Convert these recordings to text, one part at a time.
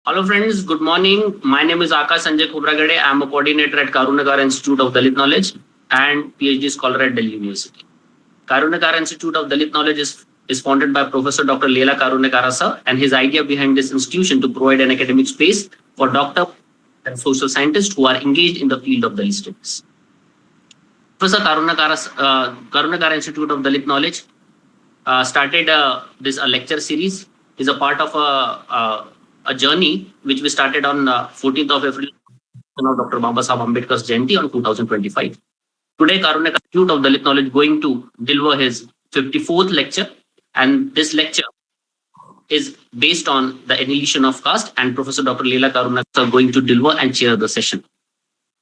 Hello friends, good morning. My name is Akash Sanjay. I am a coordinator at Karunyakara Institute of Dalit Knowledge and PhD scholar at Delhi University. Karunyakara Institute of Dalit Knowledge is founded by Professor Dr. Leela Karunyakara sir, and his idea behind this institution to provide an academic space for doctors and social scientists who are engaged in the field of Dalit studies. Professor Karunyakara Institute of Dalit Knowledge started this lecture series. Is a part of a journey which we started on 14th of April of Dr. Babasaheb Ambedkar's Jayanti on 2025. Today, Karunyakara Institute of Dalit Knowledge going to deliver his 54th lecture, and this lecture is based on the Annihilation of Caste, and Professor Dr. Leela Karunyakara are going to deliver and chair the session.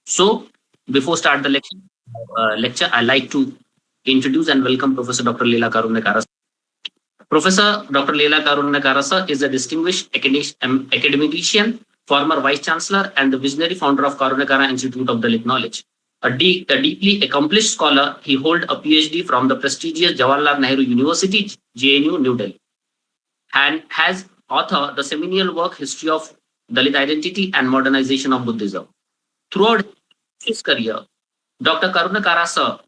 So, before start the lecture, I like to introduce and welcome Professor Dr. Leela Karunyakara. Professor Dr. Leela Karunyakara sir is a distinguished academician, former Vice Chancellor, and the visionary founder of Karunyakara Institute of Dalit Knowledge. A deeply accomplished scholar, he holds a PhD from the prestigious Jawaharlal Nehru University, JNU, New Delhi, and has authored the seminal work History of Dalit Identity and Modernization of Buddhism. Throughout his career, Dr. Karunyakara sir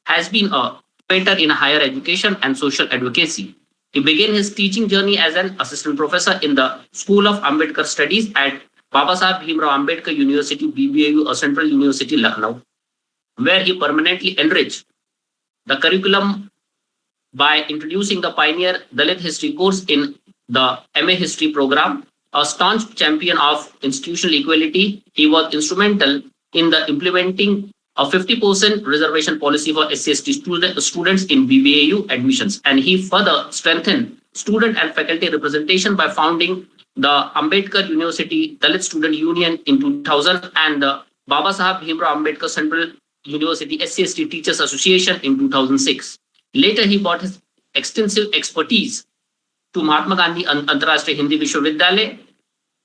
has been a innovator in higher education and social advocacy. He began his teaching journey as an assistant professor in the School of Ambedkar Studies at Babasaheb Ambedkar University, BBAU, a central university, Lucknow, where he permanently enriched the curriculum by introducing the pioneer Dalit history course in the MA History program. A staunch champion of institutional equality, he was instrumental in the implementing a 50% reservation policy for SC/ST students in BBAU admissions, and he further strengthened student and faculty representation by founding the Ambedkar University Dalit Student Union in 2000 and the Babasaheb Ambedkar Central University SC/ST Teachers Association in 2006. Later, he brought his extensive expertise to Mahatma Gandhi Antarashtriya Hindi Vishwavidyalaya,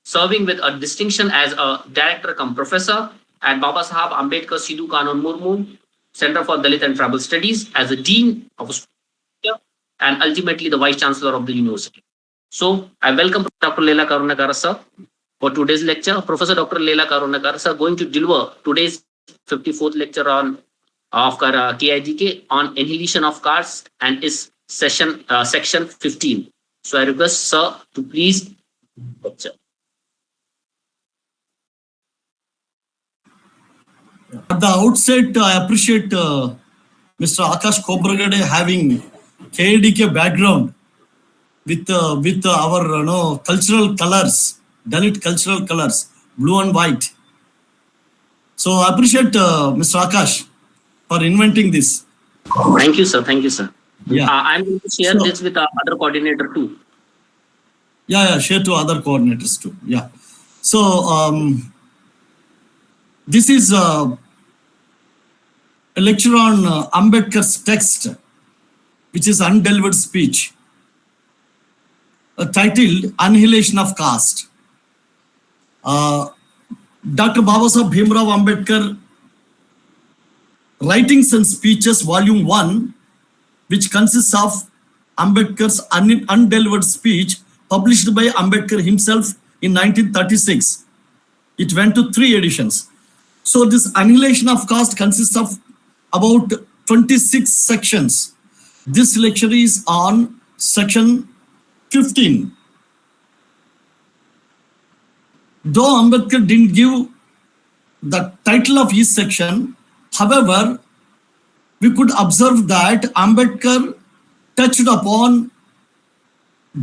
serving with a distinction as a director cum professor at Babasaheb Ambedkar Sidhu Kanun Murmu Center for Dalit and Tribal Studies as a dean of a school and ultimately the vice chancellor of the university. So I welcome Dr. Leela Karunyakara sir for today's lecture. Professor Dr. Leela Karunyakara sir going to deliver today's 54th lecture on KIDK on Annihilation of Caste and is section 15. So I request sir to please lecture. At the outset, I appreciate Mr. Akash Khobragade having KIDK background with our cultural colors, Dalit cultural colors, blue and white. So I appreciate Mr. Akash for inventing this. Thank you, sir. Thank you, sir. Yeah, I'm going to share this with other coordinator too. Yeah, share to other coordinators too. Yeah. So this is a lecture on Ambedkar's text, which is undelivered speech, titled Annihilation of Caste. Dr. Babasaheb Ambedkar, Writings and Speeches, Volume 1, which consists of Ambedkar's undelivered speech, published by Ambedkar himself in 1936. It went to 3 editions. So this Annihilation of Caste consists of about 26 sections. This lecture is on section 15. Though Ambedkar didn't give the title of his section, however, we could observe that Ambedkar touched upon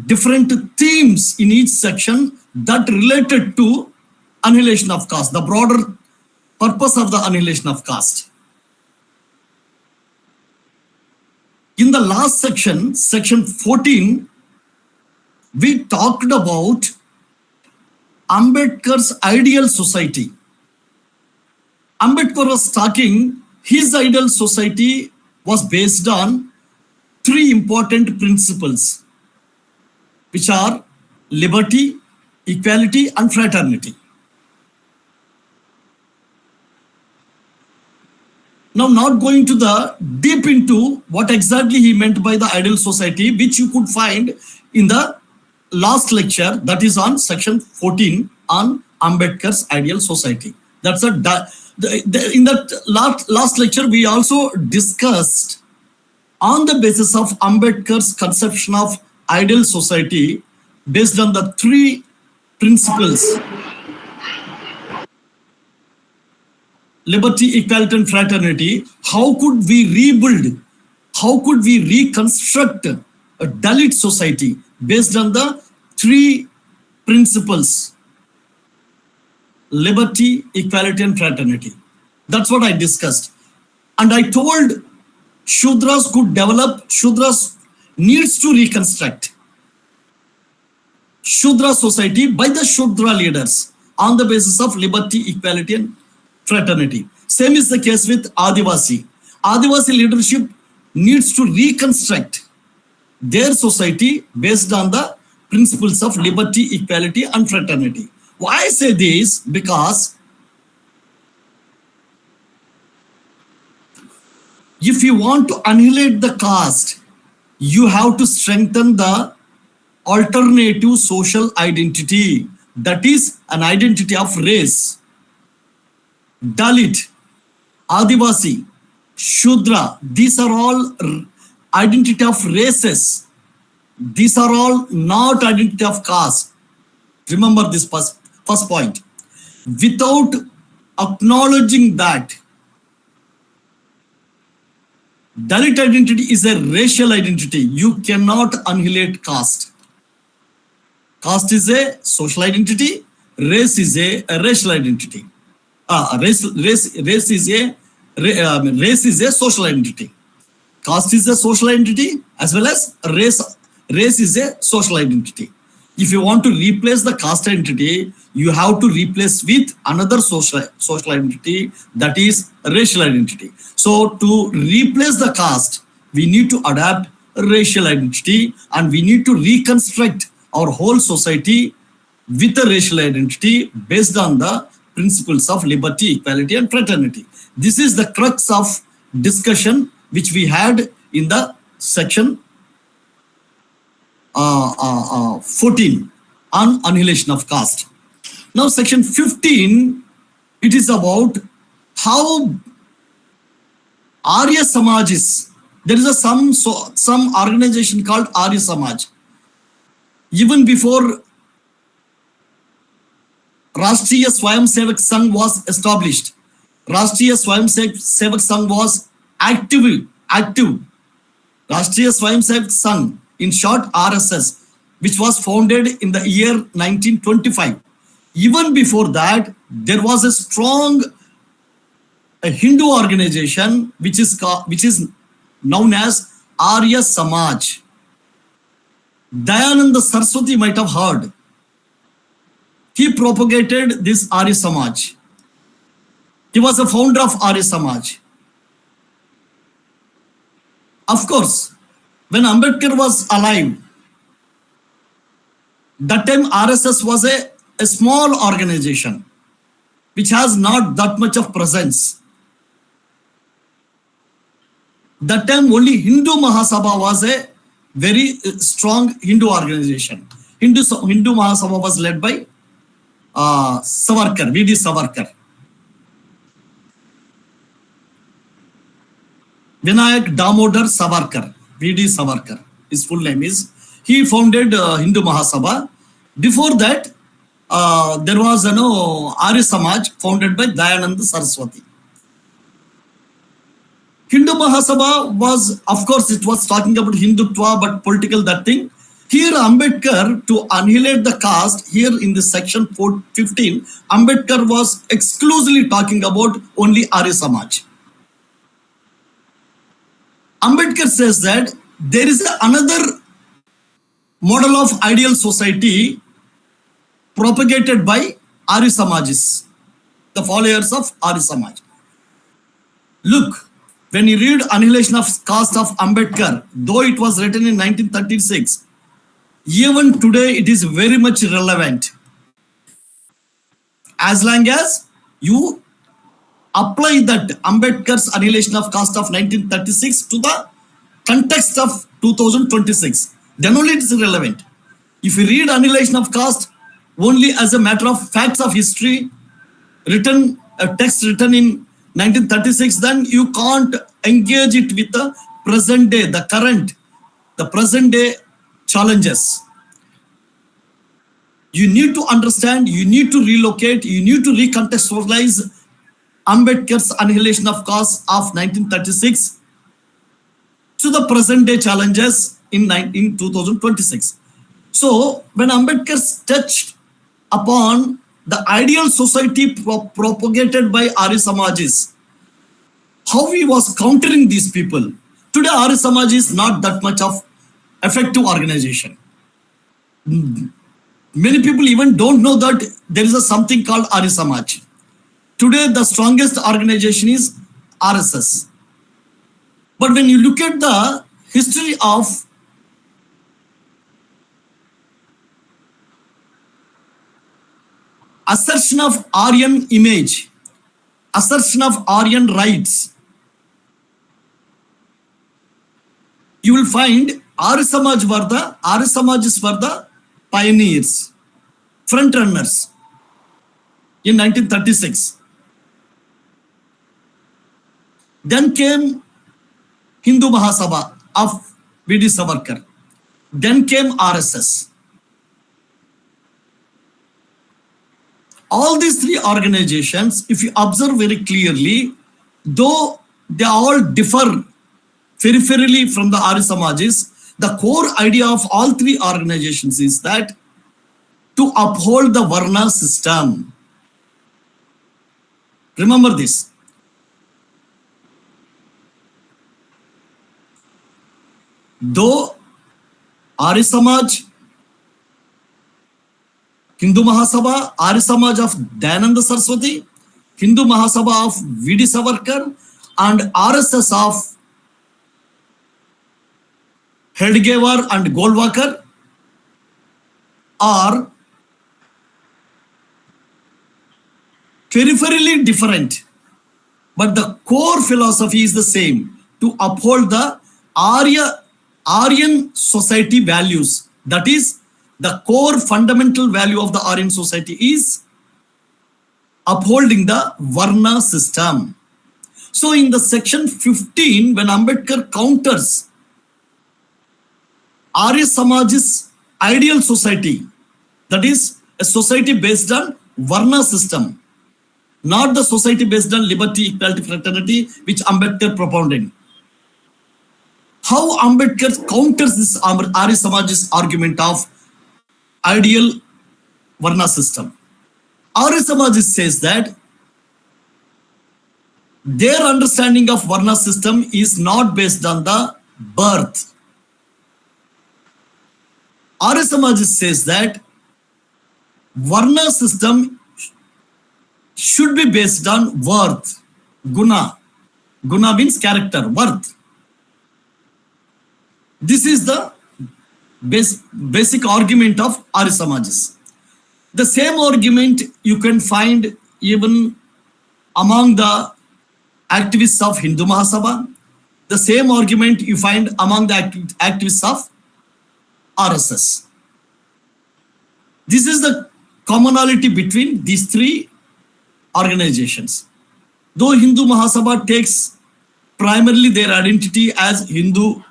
different themes in each section that related to Annihilation of Caste, the broader purpose of the Annihilation of Caste. In the last section, section 14, we talked about Ambedkar's ideal society. Ambedkar was talking, his ideal society was based on 3 important principles, which are liberty, equality, and fraternity. Now, not going to the deep into what exactly he meant by the ideal society, which you could find in the last lecture, that is on section 14 on Ambedkar's ideal society. That's in that last lecture, we also discussed on the basis of Ambedkar's conception of ideal society based on the three principles: liberty, equality, and fraternity. How could we rebuild? How could we reconstruct a Dalit society based on the three principles: liberty, equality, and fraternity? That's what I discussed. And I told Shudras could develop, Shudras needs to reconstruct Shudra society by the Shudra leaders on the basis of liberty, equality, and fraternity. Same is the case with Adivasi. Adivasi leadership needs to reconstruct their society based on the principles of liberty, equality, and fraternity. Why I say this? Because if you want to annihilate the caste, you have to strengthen the alternative social identity, that is an identity of race. Dalit, Adivasi, Shudra, these are all identity of races. These are all not identity of caste. Remember this first point. Without acknowledging that Dalit identity is a racial identity, you cannot annihilate caste. Caste is a social identity, race is a racial identity. Race is a social identity. Caste is a social identity as well as race is a social identity. If you want to replace the caste identity, you have to replace with another social identity, that is racial identity. So to replace the caste, we need to adapt racial identity, and we need to reconstruct our whole society with a racial identity based on the principles of liberty, equality, and fraternity. This is the crux of discussion which we had in the section 14 on annihilation of caste. Now section 15, it is about how Arya Samaj is. There is some organization called Arya Samaj. Even before Rashtriya Swayamsevak Sangh was established, Rashtriya Swayamsevak Sangh was active. Rashtriya Swayamsevak Sangh, in short RSS, which was founded in the year 1925. Even before that, there was a strong Hindu organization which is known as Arya Samaj. Dayananda Saraswati might have heard. He propagated this Arya Samaj. He was a founder of Arya Samaj. Of course, when Ambedkar was alive, that time RSS was a small organization which has not that much of presence. That time only Hindu Mahasabha was a very strong Hindu organization. Hindu Mahasabha was led by Savarkar, V.D. Savarkar. Vinayak Damodar Savarkar, V.D. Savarkar, his full name is. He founded Hindu Mahasabha. Before that, there was Arya Samaj founded by Dayananda Saraswati. Hindu Mahasabha was, of course, it was talking about Hindutva, but political that thing. Here Ambedkar, to annihilate the caste, here in this section 15, Ambedkar was exclusively talking about only Arya Samaj. Ambedkar says that there is another model of ideal society propagated by Arya Samajis, the followers of Arya Samaj. Look, when you read Annihilation of Caste of Ambedkar, though it was written in 1936, even today it is very much relevant. As long as you apply that Ambedkar's Annihilation of Caste of 1936 to the context of 2026, then only it is relevant. If you read Annihilation of Caste only as a matter of facts of history, written a text written in 1936, then you can't engage it with the present day, the present day challenges. You need to understand, you need to relocate, you need to recontextualize Ambedkar's Annihilation of Caste of 1936 to the present day challenges in 2026. So when Ambedkar touched upon the ideal society propagated by Arya Samajis, how he was countering these people. Today Arya Samaj is not that much of effective organization. Many people even don't know that there is something called Arya Samaj. Today the strongest organization is RSS. But when you look at the history of assertion of Aryan image, assertion of Aryan rights, you will find Arya Samajis were the pioneers, front runners in 1936. Then came Hindu Mahasabha of V.D. Savarkar. Then came RSS. All these three organizations, if you observe very clearly, though they all differ peripherally from the Arya Samajis, the core idea of all three organizations is that to uphold the Varna system. Remember this. Though Arya Samaj, Hindu Mahasabha, Arya Samaj of Dayananda Saraswati, Hindu Mahasabha of V.D. Savarkar, and RSS of Hedgewar and Golwalkar are peripherally different, but the core philosophy is the same, to uphold the Aryan society values. That is, the core fundamental value of the Aryan society is upholding the Varna system. So in the section 15, when Ambedkar counters Arya Samaj's ideal society, that is a society based on Varna system, not the society based on liberty, equality, fraternity, which Ambedkar propounded. How Ambedkar counters this Arya Samaj's argument of ideal Varna system? Arya Samaj says that their understanding of Varna system is not based on the birth. Arya Samaj says that Varna system should be based on worth, guna. Guna means character, worth. This is the basic argument of Arya Samajis. The same argument you can find even among the activists of Hindu Mahasabha. The same argument you find among the activists of RSS. This is the commonality between these three organizations. Though Hindu Mahasabha takes primarily their identity as Hindu,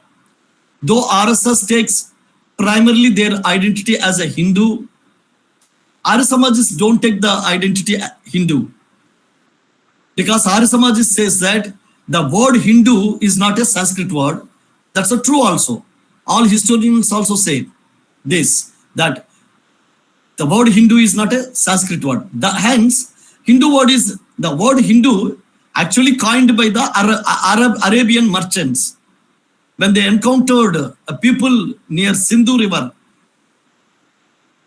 though RSS takes primarily their identity as a Hindu, Arya Samajis don't take the identity Hindu. Because Arya Samajis says that the word Hindu is not a Sanskrit word. That's true also. All historians also say this, that the word Hindu is not a Sanskrit word. Hence, the word Hindu actually coined by the Arabian merchants. When they encountered a people near Sindhu river,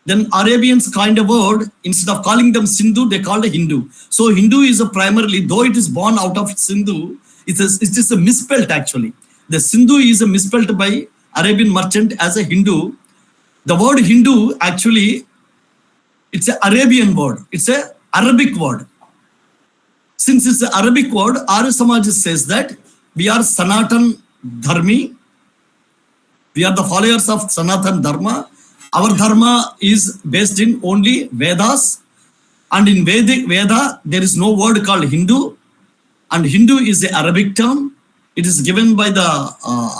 then Arabians coined a word, instead of calling them Sindhu, they called a Hindu. So Hindu is primarily, though it is born out of Sindhu, it is a misspelt actually. The Sindhu is a misspelt by Arabian merchant as a Hindu. The word Hindu actually, it's an Arabian word. It's an Arabic word. Since it's an Arabic word, Arya Samaj says that we are Sanatan Dharmi. We are the followers of Sanatan Dharma. Our dharma is based in only Vedas, and in Veda there is no word called Hindu, and Hindu is the Arabic term. It is given by the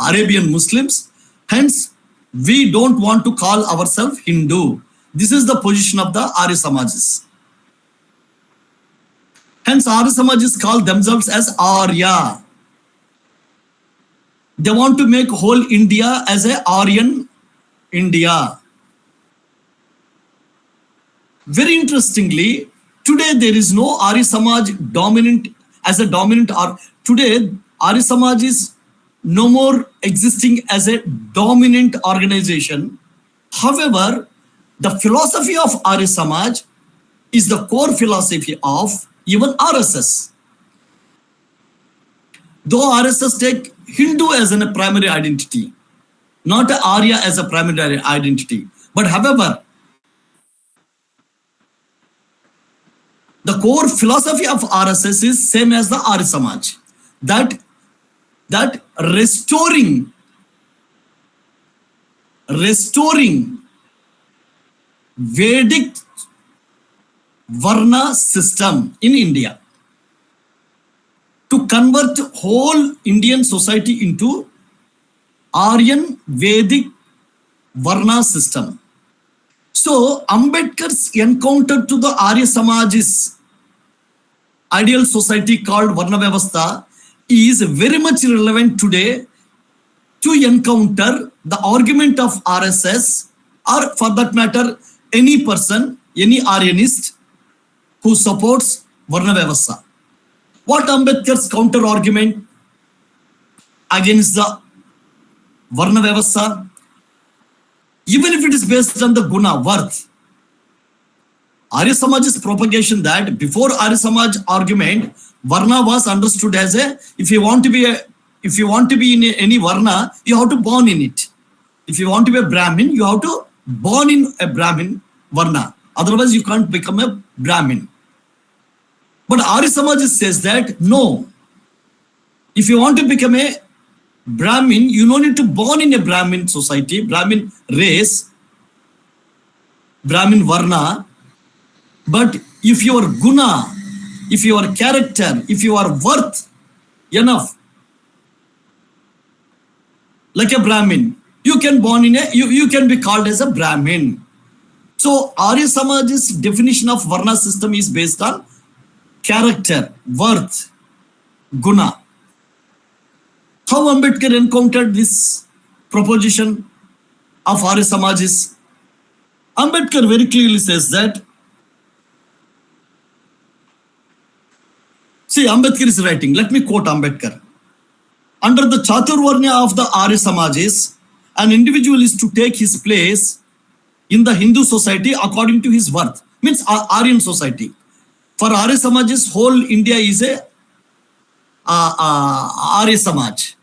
Arabian Muslims. Hence, we don't want to call ourselves Hindu. This is the position of the Arya Samajis. Hence, Arya Samajis call themselves as Arya. They want to make whole India as a Aryan India. Very interestingly, today there is no Arya Samaj dominant as a dominant. Today, Arya Samaj is no more existing as a dominant organization. However, the philosophy of Arya Samaj is the core philosophy of even RSS. Though RSS take Hindu as a primary identity, not Arya as a primary identity. But however, the core philosophy of RSS is same as the Arya Samaj. That restoring Vedic Varna system in India, to convert whole Indian society into Aryan Vedic Varna system. So Ambedkar's encounter to the Arya Samaj's ideal society called Varna Vyavastha is very much relevant today to encounter the argument of RSS, or for that matter, any person, any Aryanist who supports Varna Vyavastha. What Ambedkar's counter argument against the Varna Vyavastha? Even if it is based on the guna, worth, Arya Samaj's propagation that before Arya Samaj argument, Varna was understood as a, if you want to be in any Varna, you have to born in it. If you want to be a Brahmin, you have to born in a Brahmin Varna. Otherwise, you can't become a Brahmin. But Arya Samaj says that no, if you want to become a Brahmin, you don't need to born in a Brahmin society, Brahmin race, Brahmin Varna. But if your guna, if your character, if you are worth enough, like a Brahmin, you can born in a, you can be called as a Brahmin. So Arya Samaj's definition of Varna system is based on character, worth, guna. How Ambedkar encountered this proposition of Arya Samaj is, Ambedkar very clearly says that, see, Ambedkar is writing, let me quote Ambedkar. Under the Chaturvarnya of the Arya Samajis, an individual is to take his place in the Hindu society according to his worth, means Aryan society. For Arya Samajis, whole India is a Arya Samaj.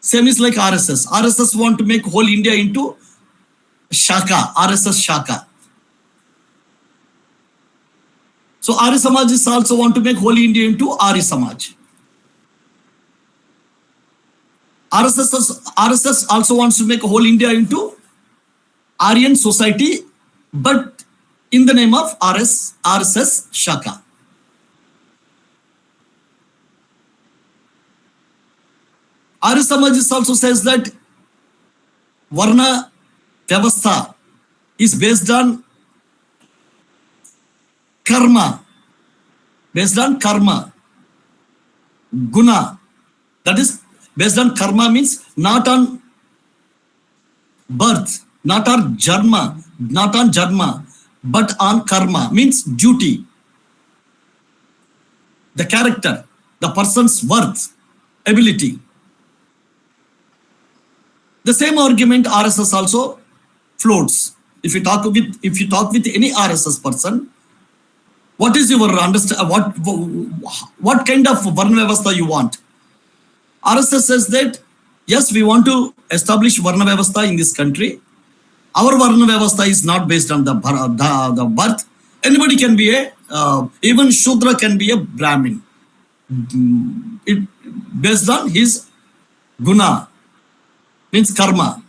Same is like RSS. RSS want to make whole India into Shaka, RSS Shaka. So Arya Samajis also want to make whole India into Arya Samaj. RSS also wants to make whole India into Aryan society, but in the name of RSS Shaka. Arya Samaj also says that Varna Vyavastha is based on karma, guna. That is based on karma, means not on birth, not on janma, but on karma, means duty, the character, the person's worth, ability. The same argument RSS also floats. If you talk with any RSS person, what is your understand? What kind of Varna Vyavastha you want? RSS says that yes, we want to establish Varna Vyavastha in this country. Our Varna Vyavastha is not based on the birth. Anybody can be even Shudra can be a Brahmin. It based on his guna, means karma.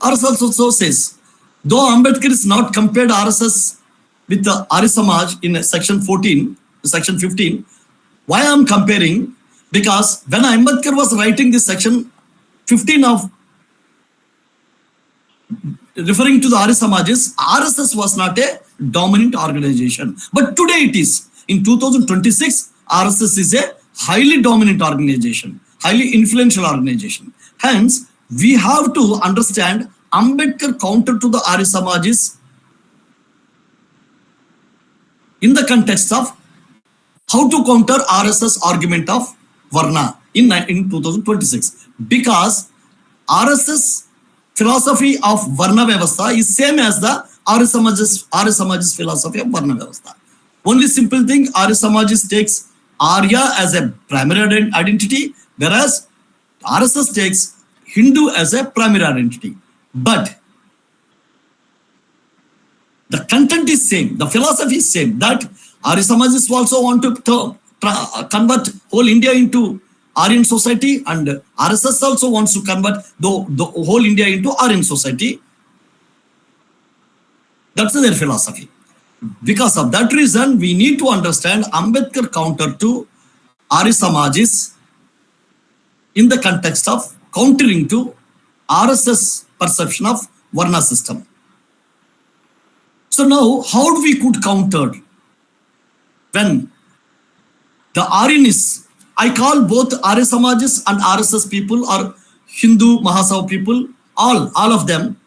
RSS also says, though Ambedkar is not compared RSS with the Arya Samaj in section 14, section 15, why I am comparing? Because when Ambedkar was writing this section 15 of referring to the Arya Samajas, RSS was not a dominant organization. But today it is. In 2026, RSS is a highly dominant organization, highly influential organization. Hence, we have to understand Ambedkar counter to the Arya Samajas in the context of how to counter RSS argument of Varna in 2026. Because RSS philosophy of Varna Vyavastha is same as the Arya Samaj's philosophy of Varna Vyavastha. Only simple thing, Arya Samajis takes Arya as a primary identity, whereas RSS takes Hindu as a primary identity. But the content is same, the philosophy is same, that Arya Samajis also want to convert whole India into Aryan society, and RSS also wants to convert the whole India into Aryan society. That's their philosophy. Because of that reason, we need to understand Ambedkar counter to Arya Samajis in the context of countering to RSS perception of Varna system. So now, how do we could counter when the Aryanists, I call both Arya Samajas and RSS people or Hindu Mahasabha people, all of them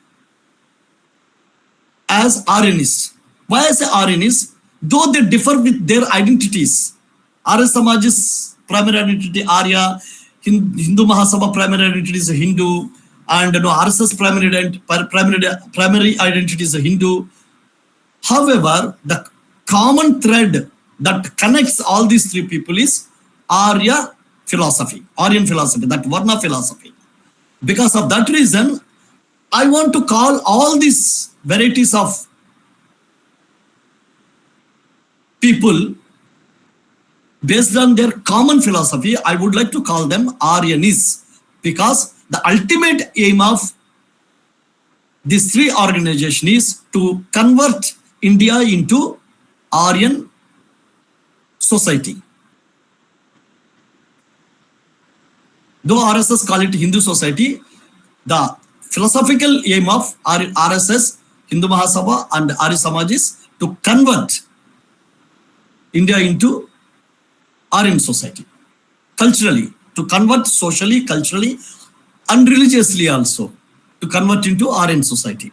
as Aryanists. Why I say Aryanists? Though they differ with their identities. Arya Samaj's primary identity Arya, Hindu Mahasabha primary identity is a Hindu, and RSS primary identity is a Hindu. However, the common thread that connects all these three people is Aryan philosophy, that Varna philosophy. Because of that reason, I want to call all these varieties of people based on their common philosophy. I would like to call them Aryanists, because the ultimate aim of these three organizations is to convert India into Aryan society. Though RSS call it Hindu society, the philosophical aim of RSS, Hindu Mahasabha and Arya Samaj is to convert India into Aryan society. Culturally, to convert socially, culturally and religiously also, to convert into Aryan society.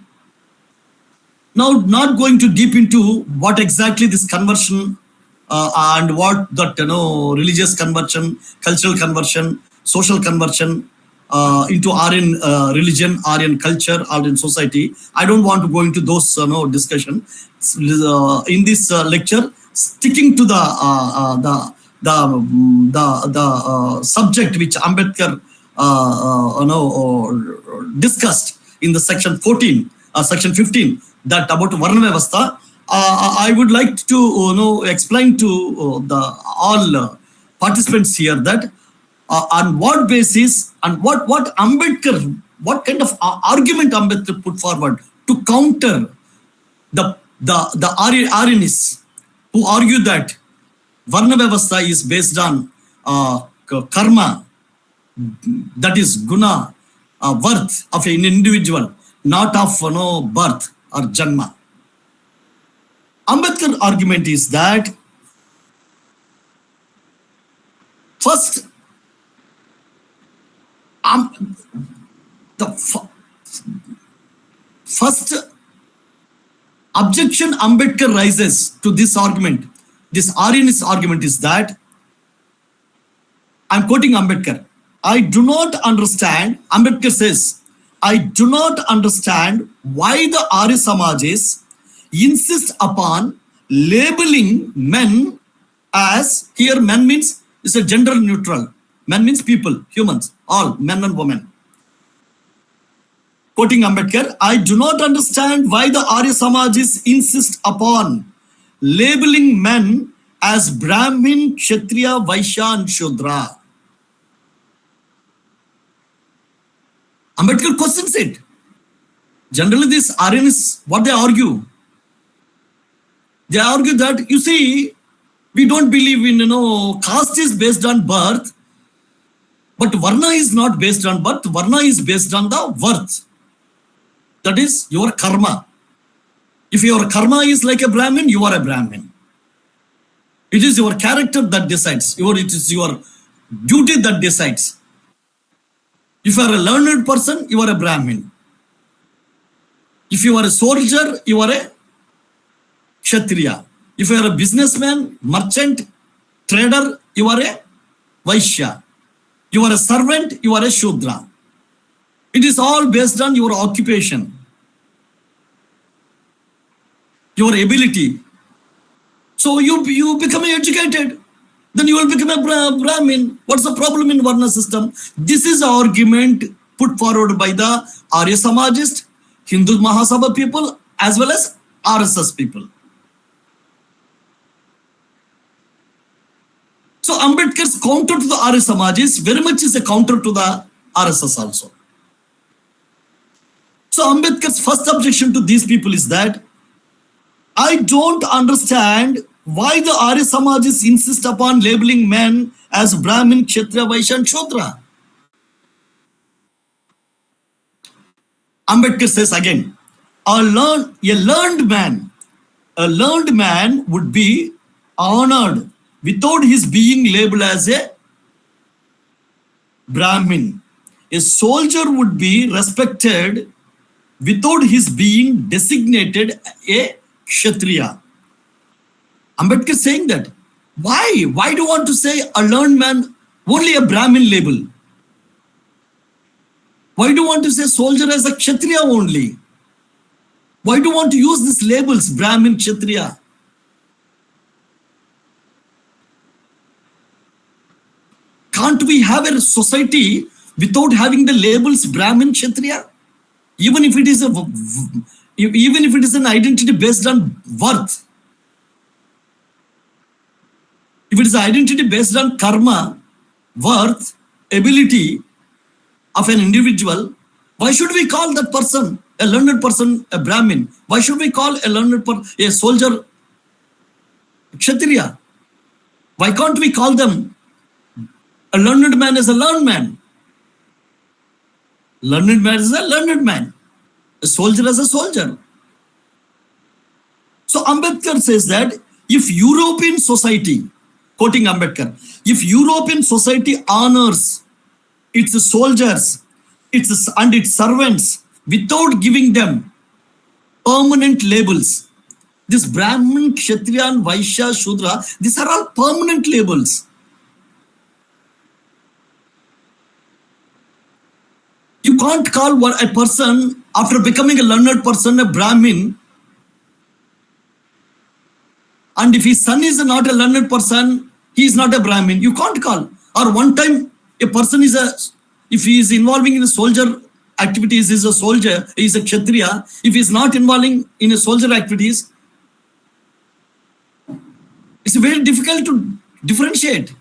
Now, not going to deep into what exactly this conversion and what that religious conversion, cultural conversion, social conversion into Aryan religion, Aryan culture, Aryan society. I don't want to go into those discussion in this lecture. Sticking to the subject which Ambedkar discussed in the section 14, section 15, that about Varna Vyavastha, I would like to explain to all participants here that on what basis and what Ambedkar, what kind of argument Ambedkar put forward to counter the Aryanists who argue that Varna Vyavastha is based on karma, that is guna, worth of an individual, not of birth or janma. Ambedkar argument is that first, the first objection Ambedkar raises to this argument, this Aryanist argument, is that, I'm quoting Ambedkar, I do not understand, Ambedkar says, I do not understand why the Arya Samajas insist upon labeling men as, here men means, is a gender neutral, men means people, humans, all men and women. Quoting Ambedkar, I do not understand why the Arya Samajas insist upon labeling men as Brahmin, Kshatriya, Vaishya and Shudra. Ambedkar questions it. Generally, this Aryans, what they argue? They argue that, you see, we don't believe in, caste is based on birth, but Varna is not based on birth. Varna is based on the worth. That is your karma. If your karma is like a Brahmin, you are a Brahmin. It is your character that decides. It is your duty that decides. If you are a learned person, you are a Brahmin. If you are a soldier, you are a Kshatriya. If you are a businessman, merchant, trader, you are a Vaishya. You are a servant, you are a Shudra. It is all based on your occupation, your ability. So you become educated, then you will become a Brahmin. What's the problem in Varna system? This is the argument put forward by the Arya Samajist, Hindu Mahasabha people, as well as RSS people. So Ambedkar's counter to the Arya Samajist very much is a counter to the RSS also. So Ambedkar's first objection to these people is that I don't understand why the Arya Samajists insist upon labeling men as Brahmin, Kshatriya, Vaishya and Shudra. Ambedkar says again, a learned man would be honored without his being labeled as a Brahmin. A soldier would be respected without his being designated a Kshatriya. Ambedkar saying that. Why? Why do you want to say a learned man only a Brahmin label? Why do you want to say soldier as a Kshatriya only? Why do you want to use these labels, Brahmin, Kshatriya? Can't we have a society without having the labels Brahmin, Kshatriya? Even if it is an identity based on worth, if it is an identity based on karma, worth, ability of an individual, why should we call that person, a learned person, a Brahmin? Why should we call a soldier Kshatriya? Why can't we call them a learned man as a learned man? Learned man is a learned man. A soldier as a soldier. So Ambedkar says that if European society, quoting Ambedkar, if European society honors its soldiers and its servants without giving them permanent labels, this Brahmin, Kshatriya and Vaishya, Shudra, these are all permanent labels. You can't call a person after becoming a learned person a Brahmin, and if his son is not a learned person, he is not a Brahmin. You can't call. Or one time a person if he is involving in a soldier activities, is a soldier, he is a Kshatriya. If he is not involving in a soldier activities, it's very difficult to differentiate.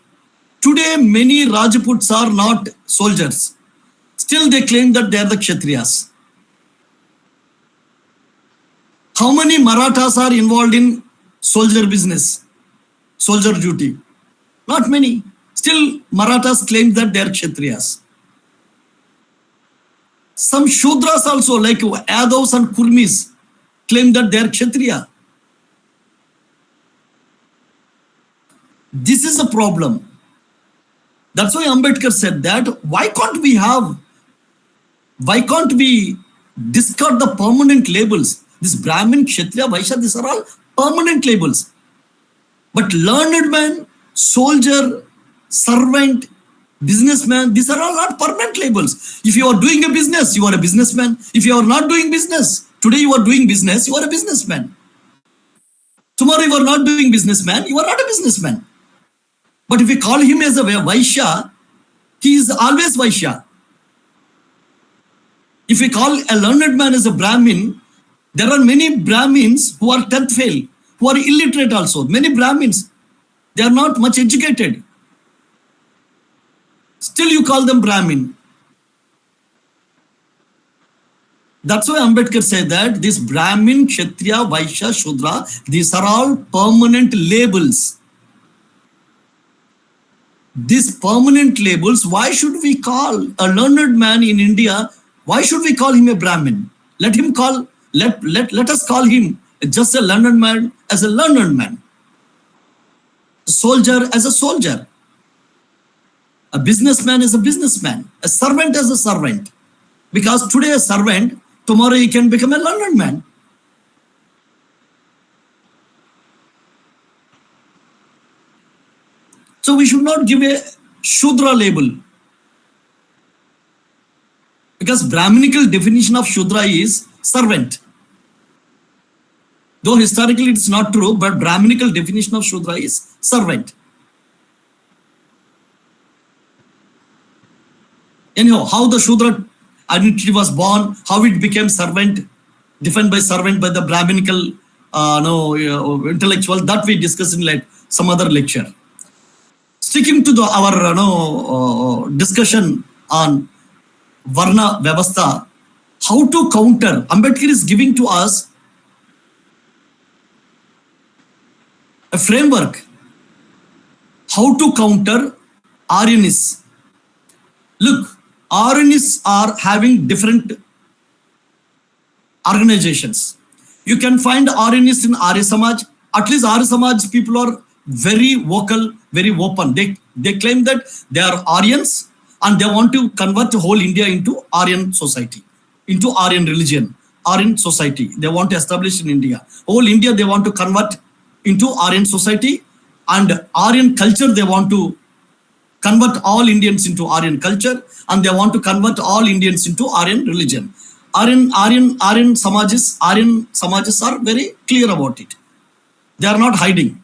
Today, many Rajputs are not soldiers. Still, they claim that they are the Kshatriyas. How many Marathas are involved in soldier business, soldier duty? Not many. Still, Marathas claim that they are Kshatriyas. Some Shudras also, like Yadavs and Kurmis, claim that they are Kshatriya. This is a problem. That's why Ambedkar said that why can't we discard the permanent labels? This Brahmin, Kshatriya, Vaishya, these are all permanent labels. But learned man, soldier, servant, businessman, these are all not permanent labels. If you are doing a business, you are a businessman. If you are not doing business, today you are doing business, you are a businessman. Tomorrow you are not doing businessman, you are not a businessman. But if we call him as a Vaishya, he is always Vaishya. If we call a learned man as a Brahmin, there are many Brahmins who are 10th fail, who are illiterate also. Many Brahmins, they are not much educated. Still you call them Brahmin. That's why Ambedkar said that this Brahmin, Kshatriya, Vaishya, Shudra, these are all permanent labels. These permanent labels, why should we call a learned man in India, why should we call him a Brahmin? Let us call him just a learned man as a learned man. A soldier as a soldier. A businessman is a businessman. A servant as a servant. Because today a servant, tomorrow he can become a learned man. So we should not give a Shudra label. Because Brahminical definition of Shudra is servant. Though historically it's not true, but Brahminical definition of Shudra is servant. Anyhow, how the Shudra identity was born, how it became servant, defined by servant by the Brahminical intellectual, that we discuss in some other lecture. Sticking to our discussion on Varna Vyavastha, how to counter, Ambedkar is giving to us a framework how to counter Aryanists. Look, Aryanists are having different organizations. You can find Aryanists in Arya Samaj. At least Arya Samaj people are very vocal, very open. They claim that they are Aryans and they want to convert whole India into Aryan society, into Aryan religion, Aryan society. They want to establish in India. Whole India they want to convert into Aryan society, and Aryan culture they want to convert all Indians into Aryan culture, and they want to convert all Indians into Aryan religion. Aryan Samajas are very clear about it. They are not hiding.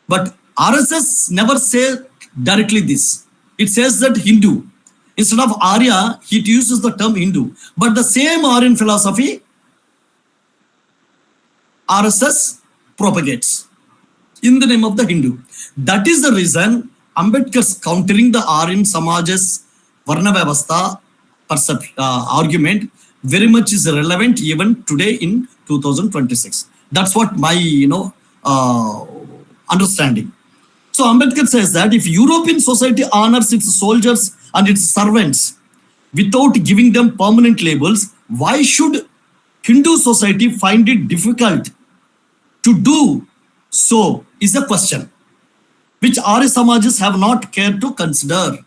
But RSS never say directly this. It says that Hindu. Instead of Arya, it uses the term Hindu. But the same Aryan philosophy, RSS propagates in the name of the Hindu. That is the reason Ambedkar's countering the Aryan Samaj's Varna Vyavastha argument very much is relevant even today in 2026. That's what my understanding. So Ambedkar says that if European society honors its soldiers and its servants without giving them permanent labels, why should Hindu society find it difficult to do so is a question which Arya Samajas have not cared to consider.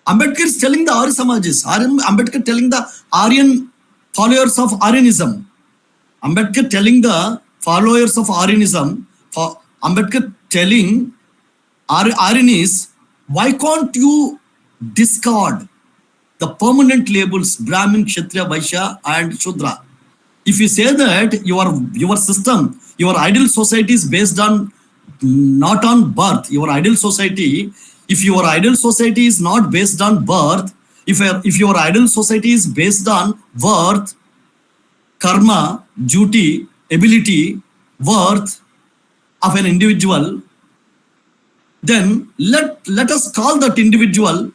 Ambedkar is telling the Arya Samajas, Ambedkar telling the Aryan followers of Aryanism, Ambedkar telling the followers of Aryanism, Ambedkar telling Aryanists, why can't you discard the permanent labels Brahmin, Kshatriya, Vaishya and Shudra? If you say that your system, your ideal society is based on not on birth, your ideal society, if your ideal society is not based on birth, if your ideal society is based on worth, karma, duty, ability, worth of an individual, then let us call that individual,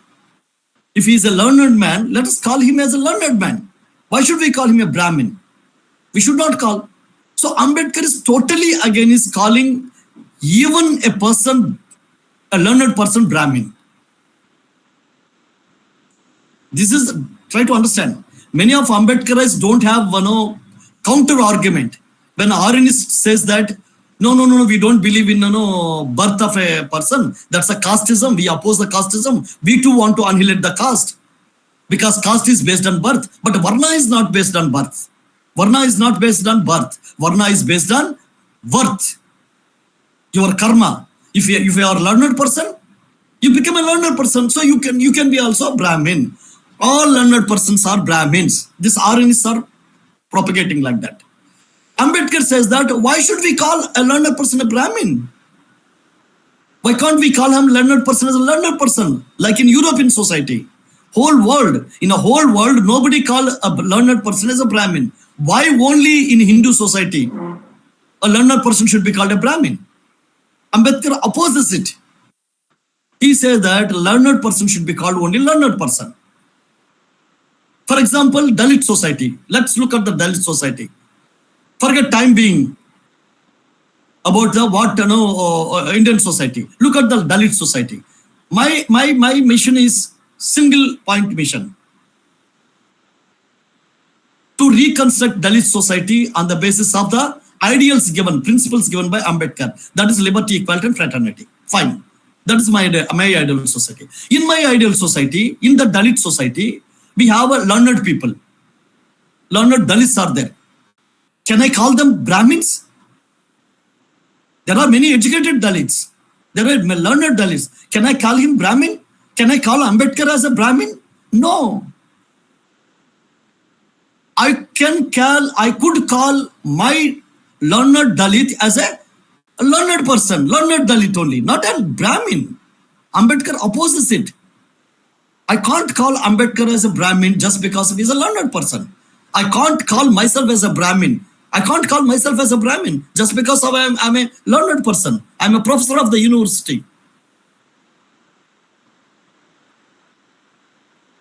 if he is a learned man, let us call him as a learned man. Why should we call him a Brahmin? We should not call. So Ambedkar is totally against calling even a learned person Brahmin. This is, try to understand. Many of Ambedkarites don't have counter argument. When Aryanist says that, no, we don't believe in birth of a person. That's a casteism. We oppose the casteism. We too want to annihilate the caste. Because caste is based on birth. But Varna is not based on birth. Varna is not based on birth. Varna is based on worth. Your karma. If you are a learned person, you become a learned person. So you can be also a Brahmin. All learned persons are Brahmins. These Aryanists are propagating like that. Ambedkar says that why should we call a learned person a Brahmin? Why can't we call him learned person as a learned person? Like in European society. In a whole world, nobody call a learned person as a Brahmin. Why only in Hindu society a learned person should be called a Brahmin? Ambedkar opposes it. He says that learned person should be called only learned person. For example, Dalit society. Let's look at the Dalit society. Forget time being about the Indian society. Look at the Dalit society. My mission is single point mission to reconstruct Dalit society on the basis of the ideals given, principles given by Ambedkar. That is liberty, equality, and fraternity. Fine. That is my ideal society. In my ideal society, in the Dalit society, we have learned people. Learned Dalits are there. Can I call them Brahmins? There are many educated Dalits. There are learned Dalits. Can I call him Brahmin? Can I call Ambedkar as a Brahmin? No. I could call my learned Dalit as a learned person, learned Dalit only, not a Brahmin. Ambedkar opposes it. I can't call Ambedkar as a Brahmin just because he is a learned person. I can't call myself as a Brahmin. I can't call myself as a Brahmin just because I'm a learned person. I'm a professor of the university.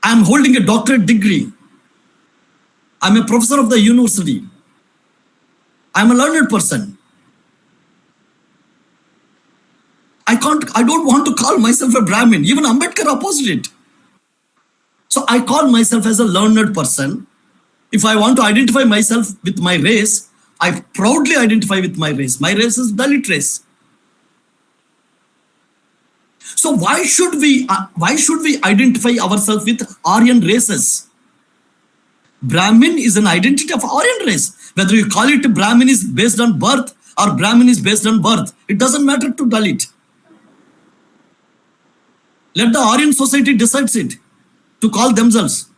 I'm holding a doctorate degree. I'm a professor of the university. I'm a learned person. I don't want to call myself a Brahmin. Even Ambedkar opposed it. So I call myself as a learned person. If I want to identify myself with my race, I proudly identify with my race. My race is Dalit race. So why should we identify ourselves with Aryan races? Brahmin is an identity of Aryan race. Whether you call it Brahmin is based on birth or Brahmin is based on birth, it doesn't matter to Dalit. Let the Aryan society decides it to call themselves.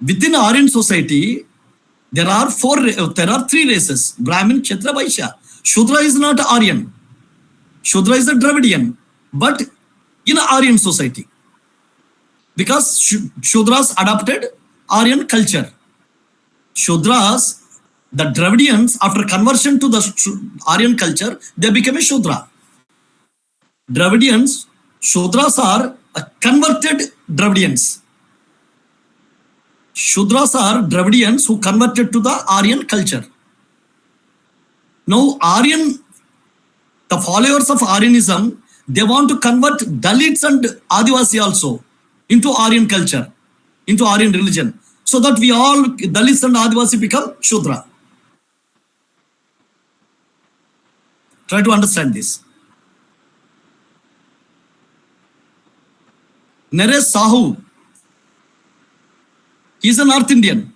Within Aryan society, there are three races: Brahmin, Kshatriya, Vaishya. Shudra is not Aryan. Shudra is a Dravidian, but in Aryan society, because Shudras adopted Aryan culture. Shudras, the Dravidians, after conversion to the Aryan culture, they became a Shudra. Dravidians, Shudras are converted Dravidians. Shudras are Dravidians who converted to the Aryan culture. Now, the followers of Aryanism, they want to convert Dalits and Adivasi also into Aryan culture, into Aryan religion, so that we all, Dalits and Adivasi, become Shudra. Try to understand this. Naresh Sahu, he is a North Indian.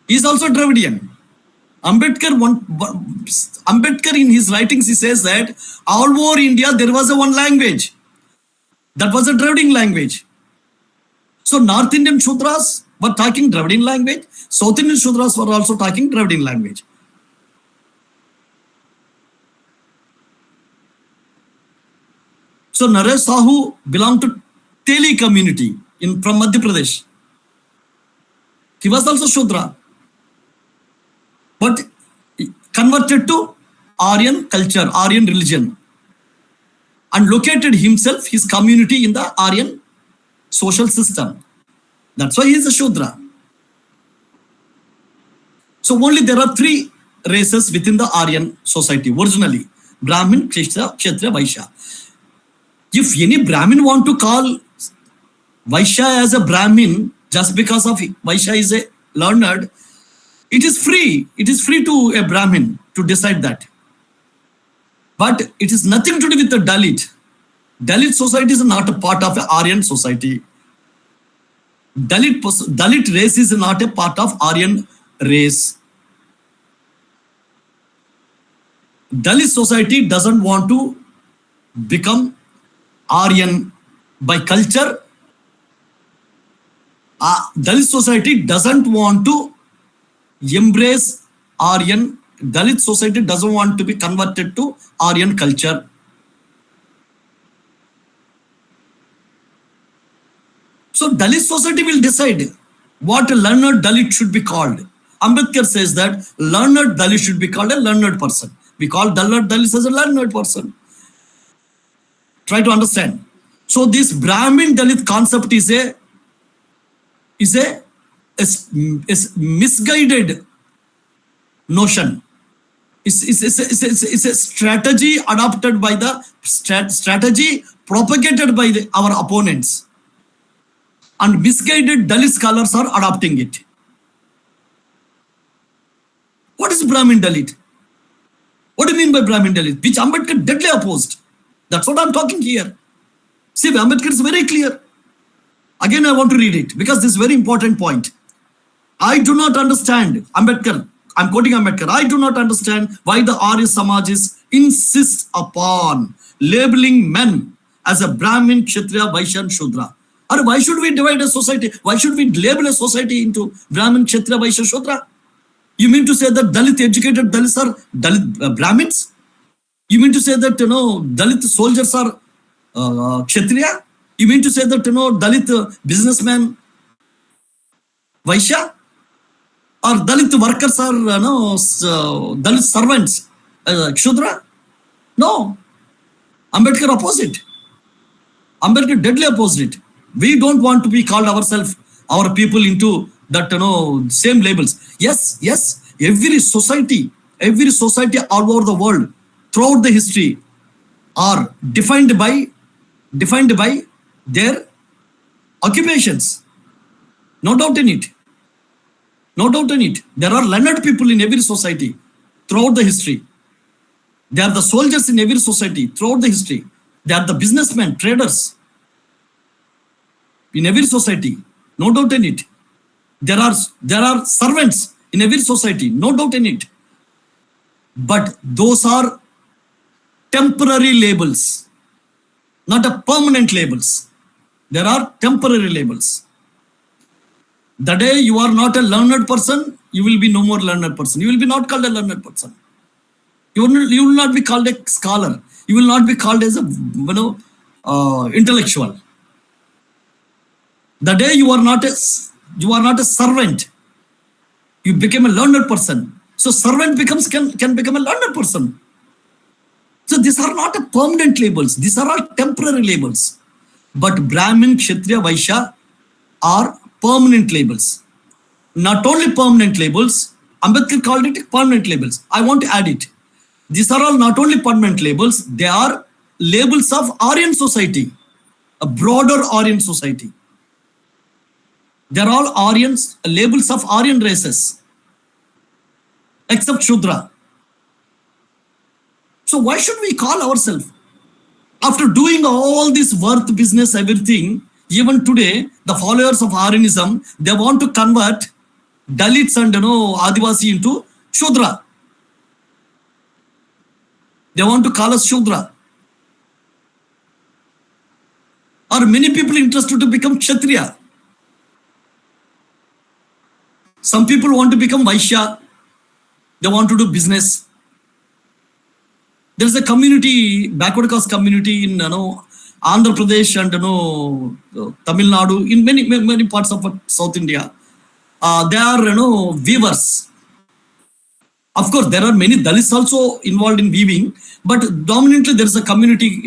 He is also Dravidian. Ambedkar in his writings, he says that all over India there was one language. That was a Dravidian language. So North Indian Shudras were talking Dravidian language. South Indian Shudras were also talking Dravidian language. So Naresh Sahu belonged to Teli community from Madhya Pradesh. He was also Shudra, but converted to Aryan culture, Aryan religion, and located himself, his community, in the Aryan social system. That's why he is a Shudra. So only there are three races within the Aryan society originally: Brahmin, Kshatriya, Vaishya. If any Brahmin want to call Vaishya as a Brahmin just because of Vaishya is a learned, it is free. It is free to a Brahmin to decide that. But it is nothing to do with the Dalit. Dalit society is not a part of the Aryan society. Dalit race is not a part of Aryan race. Dalit society doesn't want to become Aryan by culture. Dalit society doesn't want to embrace Aryan. Dalit society doesn't want to be converted to Aryan culture. So Dalit society will decide what a learned Dalit should be called. Ambedkar says that learned Dalit should be called a learned person. We call Dalit as a learned person. Try to understand. So this Brahmin Dalit concept is a is a misguided notion. It's a strategy adopted by the strategy propagated by our opponents, and misguided Dalit scholars are adopting it. What is Brahmin Dalit? What do you mean by Brahmin Dalit? Which Ambedkar deadly opposed. That's what I'm talking here. See, Ambedkar is very clear. Again, I want to read it because this is a very important point. I do not understand Ambedkar. I'm quoting Ambedkar. I do not understand why the Arya Samajis insist upon labeling men as a Brahmin, Kshatriya, Vaishya, and Shudra. Or why should we divide a society? Why should we label a society into Brahmin, Kshatriya, Vaishya, Shudra? You mean to say that Dalit educated Dalits are Dalit Brahmins? You mean to say that Dalit soldiers are Kshatriya? You mean to say that Dalit businessmen Vaishya? Or Dalit workers are Dalit servants Kshudra? No. Ambedkar opposed it. Ambedkar deadly opposed it. We don't want to be called ourselves, our people, into that same labels. Yes. Every society all over the world throughout the history are defined by their occupations. No doubt in it. There are learned people in every society throughout the history. They are the soldiers in every society throughout the history. They are the businessmen, traders in every society. No doubt in it. There are servants in every society. No doubt in it. But those are temporary labels, not a permanent labels. There are temporary labels. The day you are not a learned person, you will be no more learned person. You will be not called a learned person. You will not be called a scholar. You will not be called as a intellectual. The day you are not a servant, you become a learned person. So servant can become a learned person. So these are not a permanent labels. These are all temporary labels. But Brahmin, Kshatriya, Vaishya are permanent labels. Not only permanent labels, Ambedkar called it permanent labels. I want to add it. These are all not only permanent labels, they are labels of Aryan society, a broader Aryan society. They are all Aryans, labels of Aryan races, except Shudra. So why should we call ourselves? After doing all this worth business, everything, even today, the followers of Aryanism, they want to convert Dalits and Adivasi into Shudra. They want to call us Shudra. Or many people interested to become Kshatriya. Some people want to become Vaishya. They want to do business. There is a community, backward caste community in Andhra Pradesh and Tamil Nadu, in many parts of South India. They are weavers. Of course, there are many Dalits also involved in weaving, but dominantly there is a community,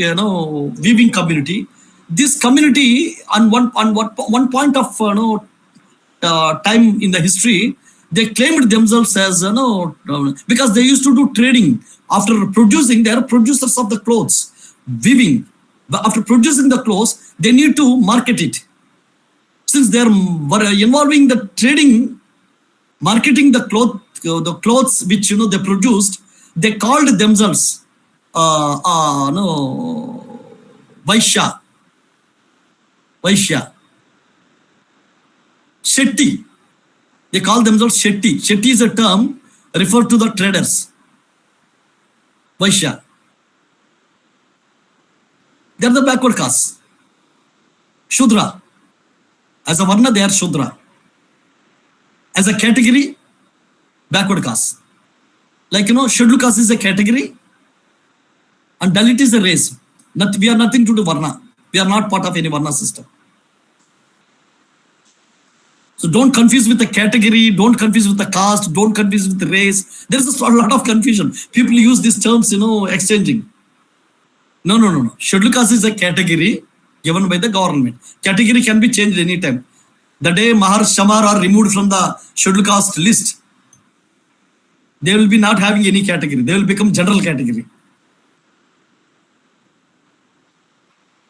weaving community. This community, on one point of time in the history, they claimed themselves as because they used to do trading. After producing, they are producers of the clothes, weaving. But after producing the clothes, they need to market it. Since they are involving the trading, marketing the clothes which they produced, they called themselves Vaishya. Shetty. They call themselves Shetty. Shetty is a term referred to the traders. Vaishya. They are the backward caste. Shudra. As a Varna, they are Shudra. As a category, backward caste. Like, scheduled caste is a category and Dalit is a race. We are nothing to do Varna. We are not part of any Varna system. So don't confuse with the category, don't confuse with the caste, don't confuse with the race. There is a lot of confusion. People use these terms, exchanging. No. Scheduled caste is a category given by the government. Category can be changed anytime. The day Mahar, Shamar are removed from the scheduled caste list, they will be not having any category. They will become general category.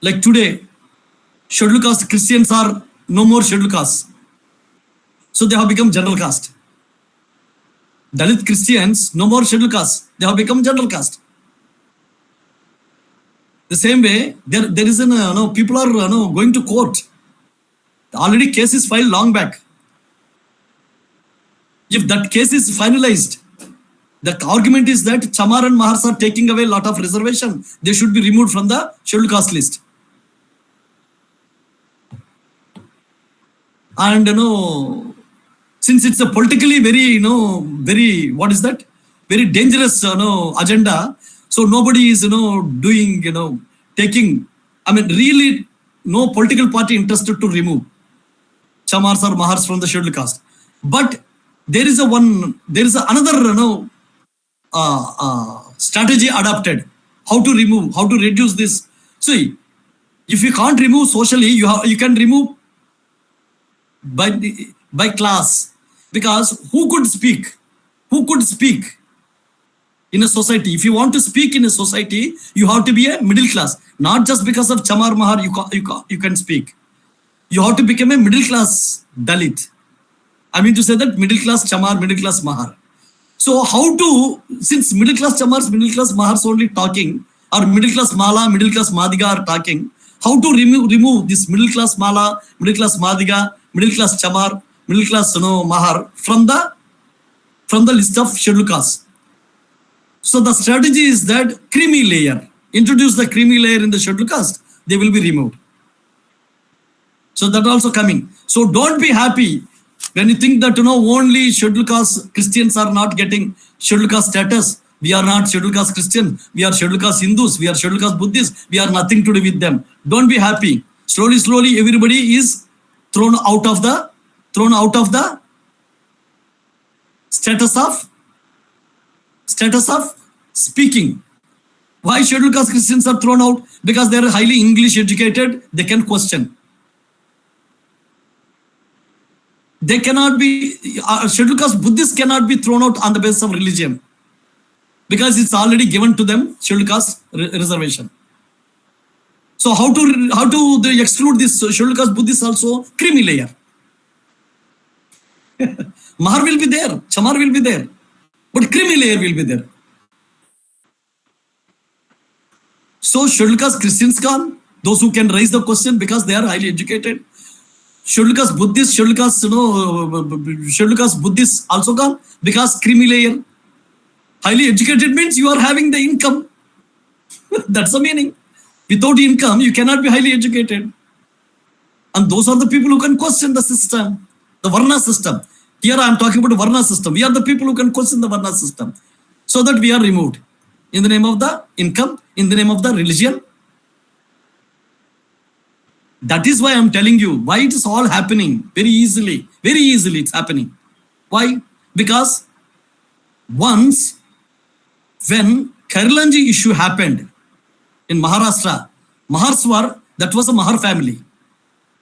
Like today, scheduled caste Christians are no more scheduled caste. So they have become general caste. Dalit Christians, no more scheduled caste. They have become general caste. The same way, there is people are going to court. Already case is filed long back. If that case is finalized, the argument is that Chamar and Mahars are taking away a lot of reservation. They should be removed from the scheduled caste list. And since it's a politically very, very, what is that? Very dangerous, agenda. So nobody is, doing, taking, really no political party interested to remove Chamars or Mahars from the scheduled caste. But there is another, strategy adopted. How to remove, how to reduce this. See, if you can't remove socially, you can remove by class. Because who could speak? Who could speak in a society? If you want to speak in a society, you have to be a middle class. Not just because of Chamar Mahar, you can speak. You have to become a middle class Dalit. I mean to say that middle class Chamar, middle class Mahar. So how to, since middle class Chamars, middle class Mahars only talking, or middle class Mala, middle class Madiga are talking, how to remove this middle class Mala, middle class Madiga, middle class Chamar, middle class Mahar from the list of scheduled castes. So the strategy is that creamy layer. Introduce the creamy layer in the scheduled caste, they will be removed. So that also coming. So don't be happy when you think that only scheduled caste Christians are not getting scheduled caste status. We are not scheduled caste Christian. We are scheduled caste Hindus. We are scheduled caste Buddhists. We are nothing to do with them. Don't be happy. Slowly, everybody is thrown out of the status of speaking. Why scheduled caste Christians are thrown out? Because they are highly English educated. They can question. They cannot be, scheduled caste Buddhists cannot be thrown out on the basis of religion. Because it's already given to them, scheduled caste reservation. So how to they exclude this scheduled caste Buddhists also? Creamy layer. Mahar will be there, Chamar will be there, but creamy layer will be there. So scheduled caste Christians gone, those who can raise the question because they are highly educated. Scheduled caste Buddhists, scheduled caste Buddhists also gone because creamy layer. Highly educated means you are having the income. That's the meaning. Without income, you cannot be highly educated. And those are the people who can question the system, the Varna system. Here I am talking about the Varna system. We are the people who can question the Varna system. So that we are removed. In the name of the income, in the name of the religion. That is why I am telling you why it is all happening very easily. Very easily it's happening. Why? Because once when Kailaji issue happened in Maharashtra, Mahars were, that was a Mahar family.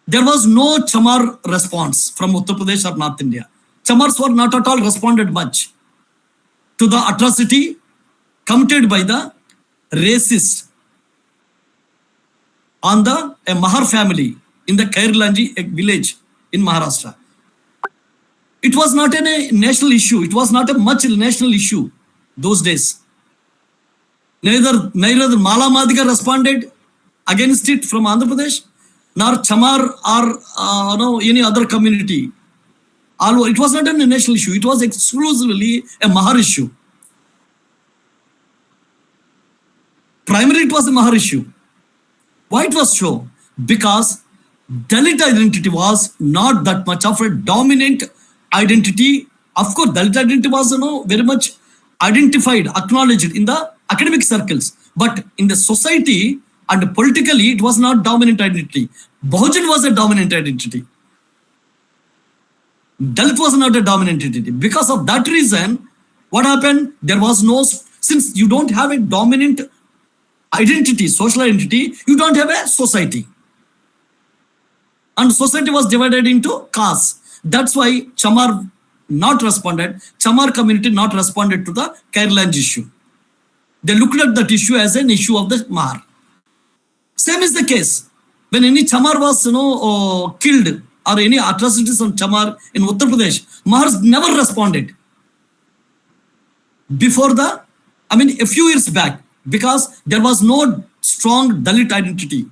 There was no Chamar response from Uttar Pradesh or North India. Chamars were not at all responded much to the atrocity committed by the racist on a Mahar family in the Kailaji village in Maharashtra. It was not a national issue. It was not a much national issue those days. Neither Mala Madiga responded against it from Andhra Pradesh, nor Chamar or any other community. It was not a national issue. It was exclusively a Mahar issue. Primarily, it was a Mahar issue. Why it was so? Because Dalit identity was not that much of a dominant identity. Of course, Dalit identity was very much identified, acknowledged in the academic circles. But in the society and politically, it was not dominant identity. Bahujan was a dominant identity. Dalit was not a dominant identity. Because of that reason, what happened? There was no, since you don't have a dominant identity, social identity, you don't have a society. And society was divided into castes. That's why Chamar not responded. Chamar community not responded to the Kerala issue. They looked at that issue as an issue of the Mahar. Same is the case when any Chamar was killed or any atrocities on Chamar in Uttar Pradesh. Mahars never responded before a few years back, because there was no strong Dalit identity.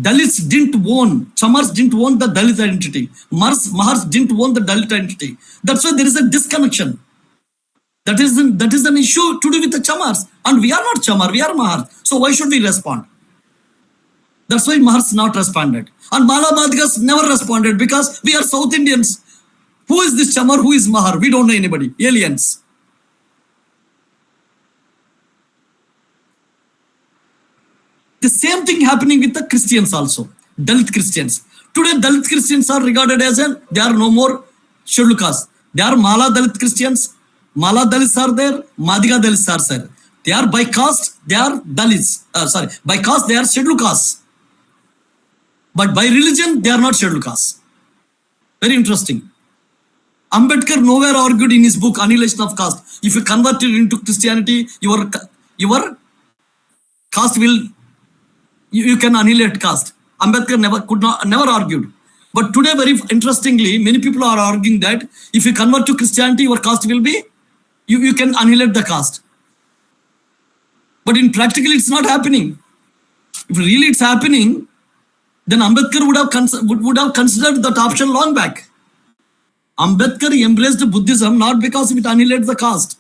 Dalits didn't own, Chamars didn't own the Dalit identity. Mahars didn't own the Dalit identity. That's why there is a disconnection. That is an issue to do with the Chamars. And we are not Chamar, we are Mahar. So why should we respond? That's why Mahars not responded. And Mala Madhgas never responded because we are South Indians. Who is this Chamar? Who is Mahar? We don't know anybody. Aliens. The same thing happening with the Christians also. Dalit Christians. Today Dalit Christians are regarded as they are no more scheduled caste. They are Mala Dalit Christians. Mala Dalits are there. Madhika Dalits are there. They are by caste, they are Dalits. By caste they are scheduled caste. But by religion they are not scheduled caste. Very interesting. Ambedkar nowhere argued in his book Annihilation of Caste. If you convert it into Christianity, your caste will, you can annihilate caste. Ambedkar never argued. But today, very interestingly, many people are arguing that if you convert to Christianity, your caste will be, you can annihilate the caste. But in practically, it's not happening. If really it's happening, then Ambedkar would have considered that option long back. Ambedkar embraced Buddhism not because it annihilates the caste,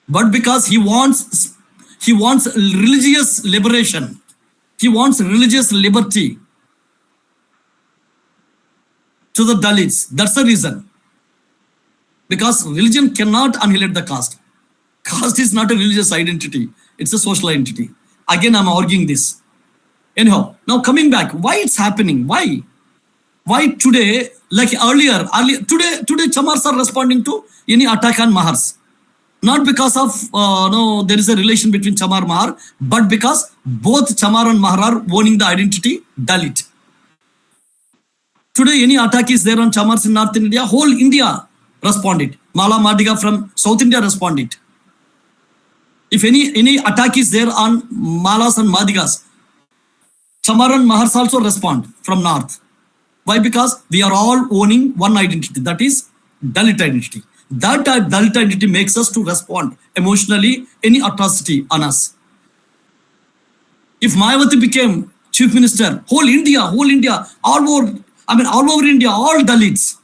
but because he wants religious liberation. He wants religious liberty to the Dalits. That's the reason. Because religion cannot annihilate the caste. Caste is not a religious identity. It's a social identity. Again, I'm arguing this. Anyhow, now coming back, why it's happening? Why today, like earlier, today Chamars are responding to any attack on Mahars. Not because of, there is a relation between Chamar and Mahar, but because both Chamar and Mahar are owning the identity Dalit. Today, any attack is there on Chamars in North India, whole India responded. Mala Madhika from South India responded. If any attack is there on Malas and Madhikas, Chamar and Mahars also respond from North. Why? Because we are all owning one identity, that is Dalit identity. That Dalit identity makes us to respond emotionally any atrocity on us. If Mayawati became chief minister, whole India, all over India, all Dalits,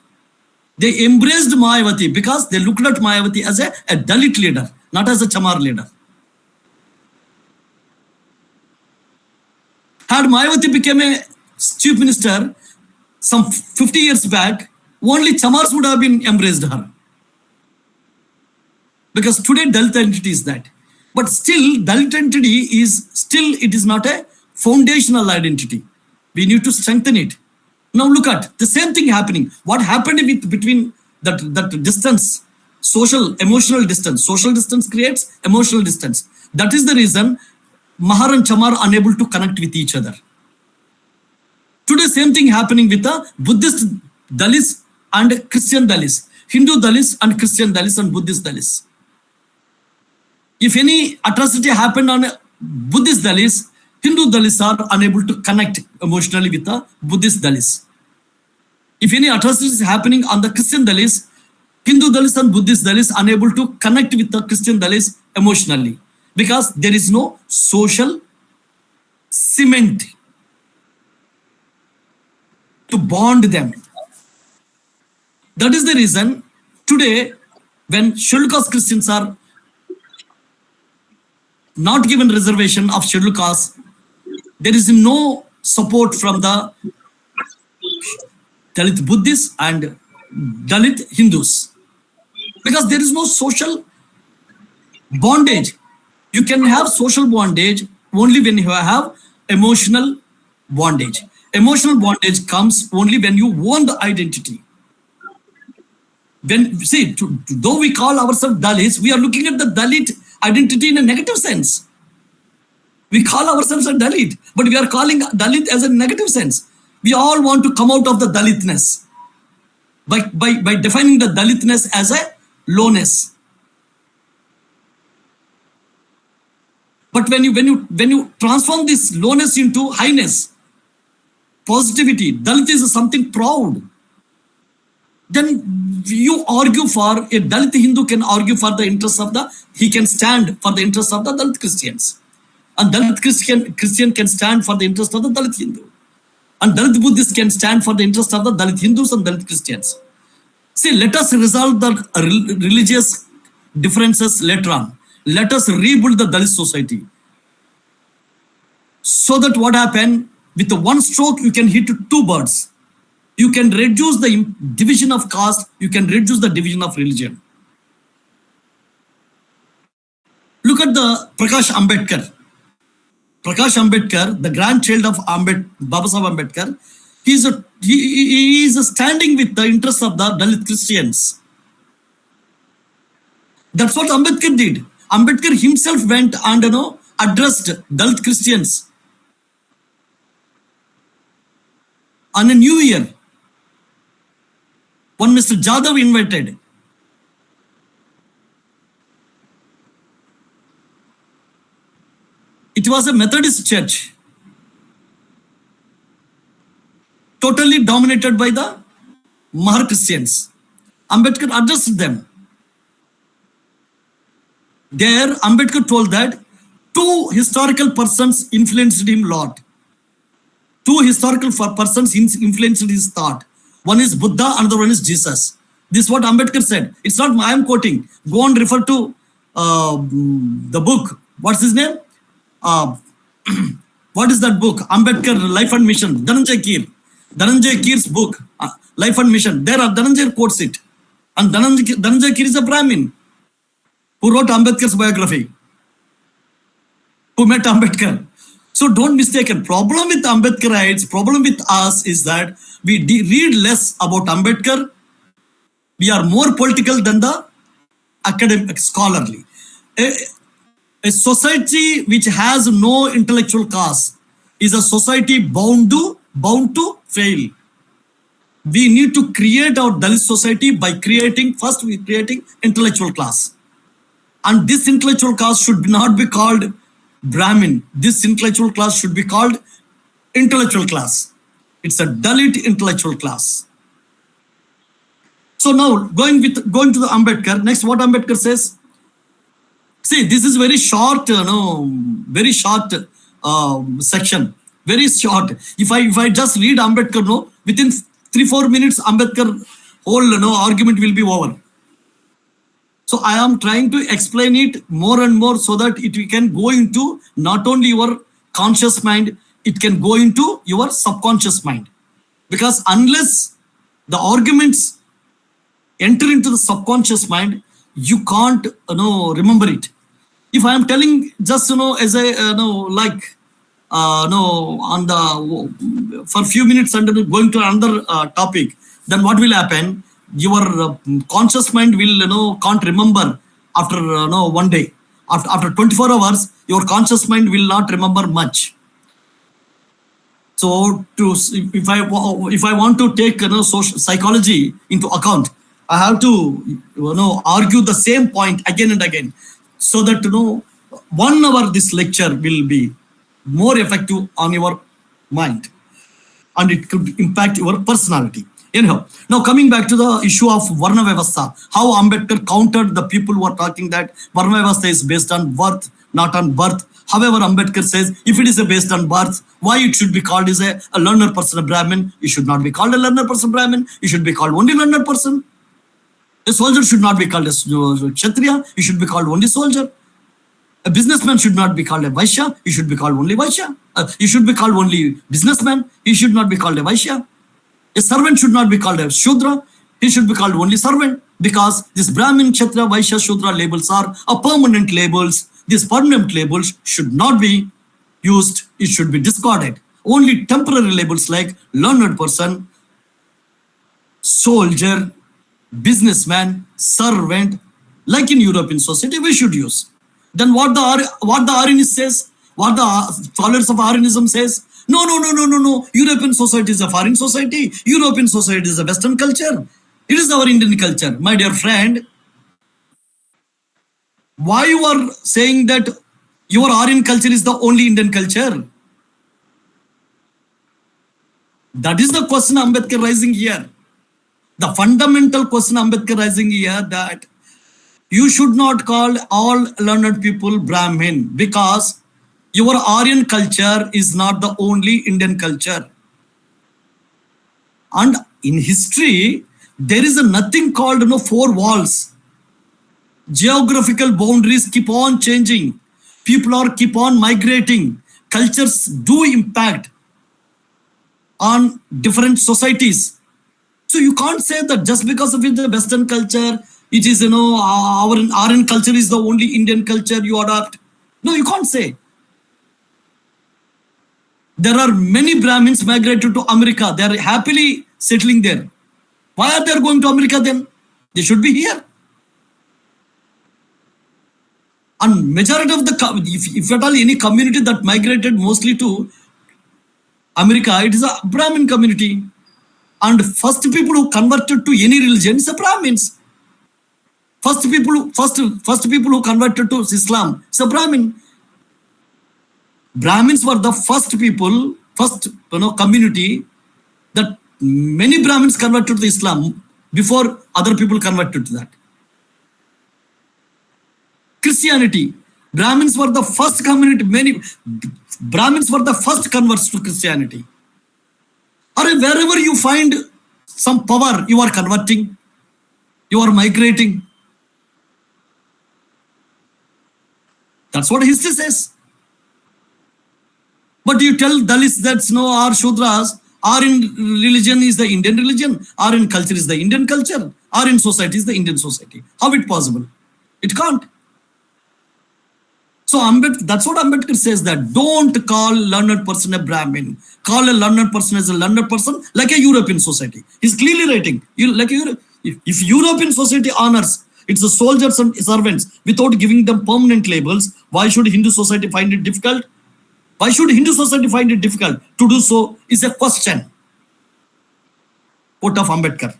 they embraced Mayawati because they looked at Mayawati as a Dalit leader, not as a Chamar leader. Had Mayawati become a chief minister some 50 years back, only Chamars would have been embraced her. Because today Dalit identity is that. But still, Dalit identity it is not a foundational identity. We need to strengthen it. Now look at the same thing happening. What happened between that distance, social, emotional distance. Social distance creates emotional distance. That is the reason Mahar and Chamar are unable to connect with each other. Today, same thing happening with the Buddhist Dalits and Christian Dalits, Hindu Dalits and Christian Dalits and Buddhist Dalits. If any atrocity happened on Buddhist Dalits, Hindu Dalits are unable to connect emotionally with the Buddhist Dalits. If any atrocity is happening on the Christian Dalits, Hindu Dalits and Buddhist Dalits are unable to connect with the Christian Dalits emotionally because there is no social cement to bond them. That is the reason today when scheduled caste Christians are not given reservation of scheduled caste, there is no support from the Dalit Buddhists and Dalit Hindus because there is no social bondage. You can have social bondage only when you have emotional bondage. Emotional bondage comes only when you own the identity. Though we call ourselves Dalits, we are looking at the Dalit identity in a negative sense. We call ourselves a Dalit, but we are calling Dalit as a negative sense. We all want to come out of the Dalitness by defining the Dalitness as a lowness. But when you transform this lowness into highness, positivity, Dalit is something proud. Then you argue for a Dalit Hindu can argue for the interests of he can stand for the interests of the Dalit Christians. And Dalit Christian can stand for the interest of the Dalit Hindu. And Dalit Buddhist can stand for the interest of the Dalit Hindus and Dalit Christians. See, let us resolve the religious differences later on. Let us rebuild the Dalit society. So that what happened, with one stroke, you can hit two birds. You can reduce the division of caste, you can reduce the division of religion. Look at the Prakash Ambedkar. Prakash Ambedkar, the grandchild of Baba Saheb Ambedkar, he is standing with the interests of the Dalit Christians. That's what Ambedkar did. Ambedkar himself went and addressed Dalit Christians on a new year. One Mr. Jadhav invited. It was a Methodist church, totally dominated by the Mahar Christians. Ambedkar addressed them. There, Ambedkar told that two historical persons influenced him a lot. Two historical persons influenced his thought. One is Buddha, another one is Jesus. This is what Ambedkar said. It's not I am quoting. Go and refer to the book. What's his name? What is that book? Ambedkar Life and Mission. Dhananjay Keer. Dhananjay Keer's book, Life and Mission. There Dhananjay quotes it. And Dhananjay Keer is a Brahmin who wrote Ambedkar's biography, who met Ambedkar. So don't mistake it. Problem with Ambedkarites, problem with us is that we read less about Ambedkar. We are more political than the academic, scholarly. A society which has no intellectual caste is a society bound to fail. We need to create our Dalit society by creating intellectual class. And this intellectual class should not be called Brahmin. This intellectual class should be called intellectual class. It's a Dalit intellectual class. So now going to the Ambedkar, next what Ambedkar says. See, this is very short, section, very short. If I just read Ambedkar, within 3-4 minutes, Ambedkar whole argument will be over. So I am trying to explain it more and more so that it can go into not only your conscious mind, it can go into your subconscious mind. Because unless the arguments enter into the subconscious mind, you can't remember it. If I am telling just as a for a few minutes and going to another topic, then what will happen? Your conscious mind will can't remember after one day. After 24 hours, your conscious mind will not remember much. So if I want to take social psychology into account, I have to argue the same point again and again, so that 1 hour this lecture will be more effective on your mind, and it could impact your personality. Anyhow, now coming back to the issue of Varna Vyavastha, how Ambedkar countered the people who are talking that Varna Vyavastha is based on worth, not on birth. However, Ambedkar says if it is based on birth, why it should be called as a learner person, a Brahmin? It should not be called a learner person, Brahmin. It should be called only learner person. A soldier should not be called a Kshatriya. He should be called only soldier. A businessman should not be called a Vaishya. He should be called only Vaishya. He should be called only businessman. He should not be called a Vaishya. A servant should not be called a Shudra. He should be called only servant, because this Brahmin, Kshatriya, Vaishya, Shudra labels are permanent labels. These permanent labels should not be used. It should be discarded. Only temporary labels like learned person, soldier, businessman, servant, like in European society, we should use. Then what the Aryan says, What the followers of Aryanism says? No, no, no, no, no, no. European society is a foreign society. European society is a Western culture. It is our Indian culture. My dear friend, why you are saying that your Aryan culture is the only Indian culture? That is the question Ambedkar raising here. The fundamental question Ambedkar raising here, that you should not call all learned people Brahmin, because your Aryan culture is not the only Indian culture. And in history, there is nothing called four walls. Geographical boundaries keep on changing. People are keep on migrating. Cultures do impact on different societies. So you can't say that just because of it, the Western culture, it is, our Aryan culture is the only Indian culture you adopt. No, you can't say. There are many Brahmins migrated to America. They are happily settling there. Why are they going to America then? They should be here. And majority of the, if at all any community that migrated mostly to America, it is a Brahmin community. And first people who converted to any religion is the Brahmins. First people who converted to Islam is a Brahmin. Brahmins were the first people, community that many Brahmins converted to Islam before other people converted to that. Christianity. Brahmins were the first community, many Brahmins were the first converts to Christianity. Or wherever you find some power, you are converting, you are migrating. That's what history says. But you tell Dalits that our Shudras, Aryan religion is the Indian religion, Aryan culture is the Indian culture, Aryan society is the Indian society. How it possible? It can't. So that's what Ambedkar says, that don't call learned person a Brahmin. Call a learned person as a learned person like a European society. He's clearly writing. If European society honors its soldiers and servants without giving them permanent labels, why should Hindu society find it difficult? Why should Hindu society find it difficult to do so is a question. Quote of Ambedkar,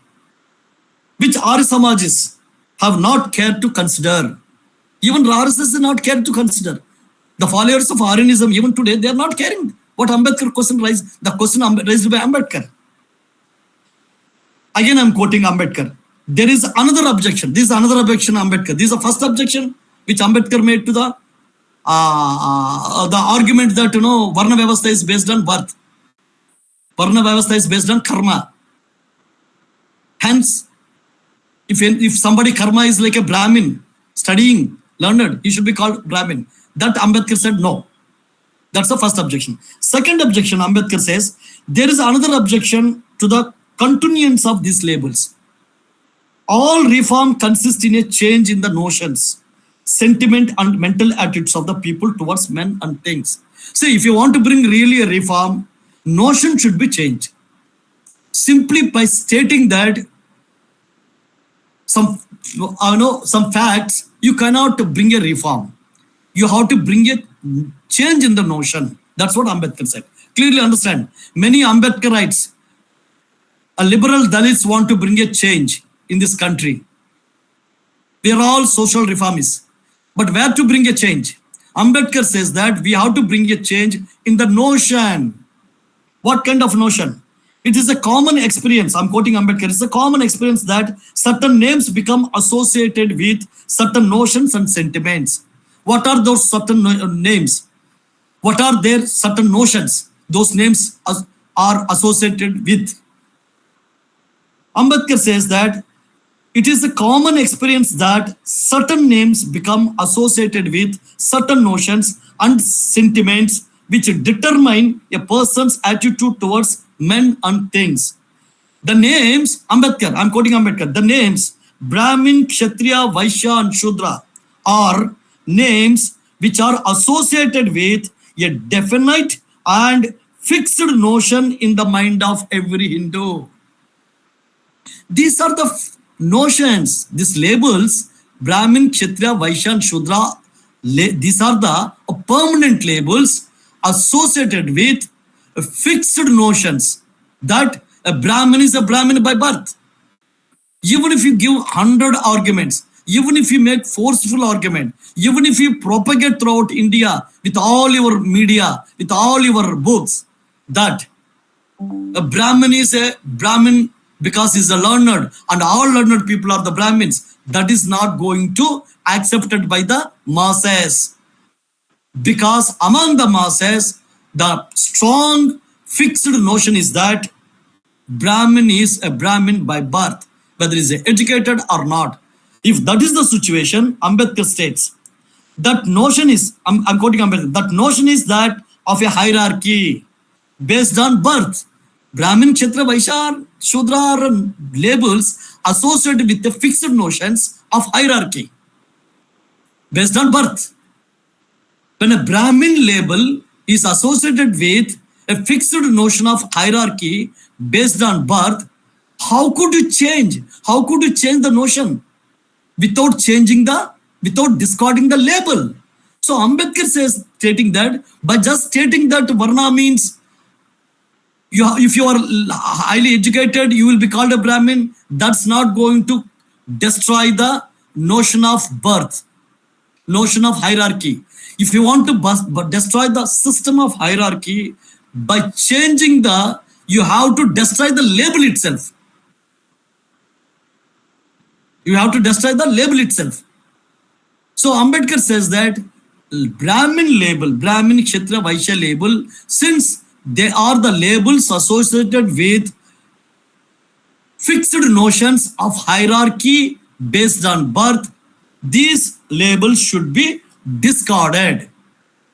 which Arya Samajis have not cared to consider. Even RSS is not cared to consider. The followers of Aryanism, even today, they are not caring what Ambedkar question raised, the question raised by Ambedkar. Again, I'm quoting Ambedkar. There is another objection. This is another objection, Ambedkar. This is the first objection which Ambedkar made to the argument that, Varna Vyavastha is based on birth. Varna Vyavastha is based on karma. Hence, if somebody karma is like a Brahmin, studying, learned, he should be called Brahmin. That Ambedkar said no. That's the first objection. Second objection, Ambedkar says, there is another objection to the continuance of these labels. All reform consists in a change in the notions, sentiment and mental attitudes of the people towards men and things. See, if you want to bring really a reform, notion should be changed. Simply by stating that some facts, you cannot bring a reform. You have to bring a change in the notion. That's what Ambedkar said. Clearly understand. Many Ambedkarites, liberal Dalits want to bring a change in this country. We are all social reformists. But where to bring a change? Ambedkar says that we have to bring a change in the notion. What kind of notion? It is a common experience. I'm quoting Ambedkar. It's a common experience that certain names become associated with certain notions and sentiments. What are those certain names? What are their certain notions? Those names are associated with. Ambedkar says that it is a common experience that certain names become associated with certain notions and sentiments which determine a person's attitude towards men and things. The names, Ambedkar, I'm quoting Ambedkar, the names Brahmin, Kshatriya, Vaishya and Shudra are names which are associated with a definite and fixed notion in the mind of every Hindu. These are the notions, these labels, Brahmin, Kshatriya, Vaishya and Shudra These are the permanent labels associated with fixed notions that a Brahmin is a Brahmin by birth. Even if you give 100 arguments, even if you make forceful argument, even if you propagate throughout India with all your media, with all your books, that a Brahmin is a Brahmin because he's a learned and all learned people are the Brahmins, that is not going to accepted by the masses. Because among the masses, the strong fixed notion is that Brahmin is a Brahmin by birth, whether he is educated or not. If that is the situation, Ambedkar states, that notion is, I'm quoting Ambedkar, that notion is that of a hierarchy based on birth. Brahmin, Kshatriya, Vaishya, Shudra are labels associated with the fixed notions of hierarchy based on birth. When a Brahmin label is associated with a fixed notion of hierarchy based on birth, how could you change? How could you change the notion without without discarding the label? So Ambedkar says, stating that by just stating that Varna means if you are highly educated, you will be called a Brahmin, that's not going to destroy the notion of birth, notion of hierarchy. If you want to destroy the system of hierarchy, by changing you have to destroy the label itself. You have to destroy the label itself. So Ambedkar says that Brahmin label, Brahmin, Kshatriya, Vaishya label, since they are the labels associated with fixed notions of hierarchy based on birth, these labels should be discarded.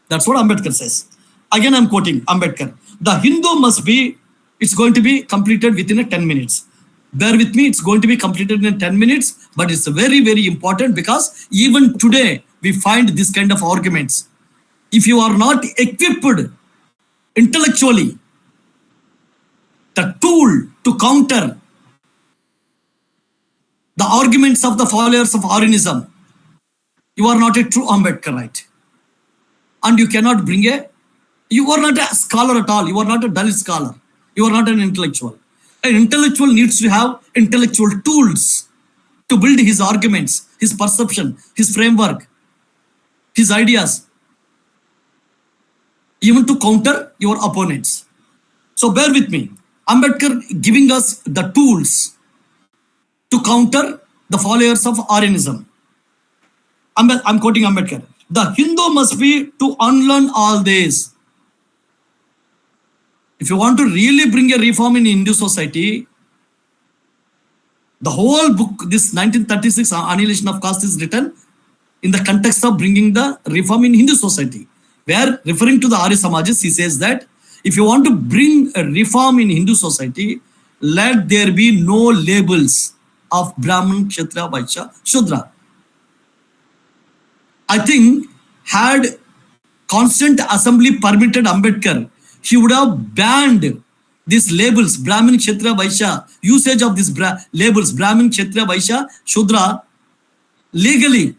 That's what Ambedkar says. Again, I'm quoting Ambedkar. The Hindu must be, it's going to be completed within 10 minutes. Bear with me, it's going to be completed in 10 minutes, but it's very, very important because even today we find this kind of arguments. If you are not equipped intellectually, the tool to counter the arguments of the followers of Aryanism, you are not a true Ambedkarite. And you cannot you are not a scholar at all. You are not a Dalit scholar. You are not an intellectual. An intellectual needs to have intellectual tools to build his arguments, his perception, his framework, his ideas, even to counter your opponents. So bear with me. Ambedkar giving us the tools to counter the followers of Aryanism. I'm quoting Ambedkar. The Hindu must be to unlearn all this. If you want to really bring a reform in Hindu society, the whole book, this 1936 Annihilation of Caste, is written in the context of bringing the reform in Hindu society, where referring to the Arya Samajas, he says that if you want to bring a reform in Hindu society, let there be no labels of Brahman, Kshatriya, Vaishya, Shudra. I think had Constant Assembly permitted Ambedkar, he would have banned these labels, Brahmin, Kshatriya, Vaishya, usage of these labels, Brahmin, Kshatriya, Vaishya, Shudra, legally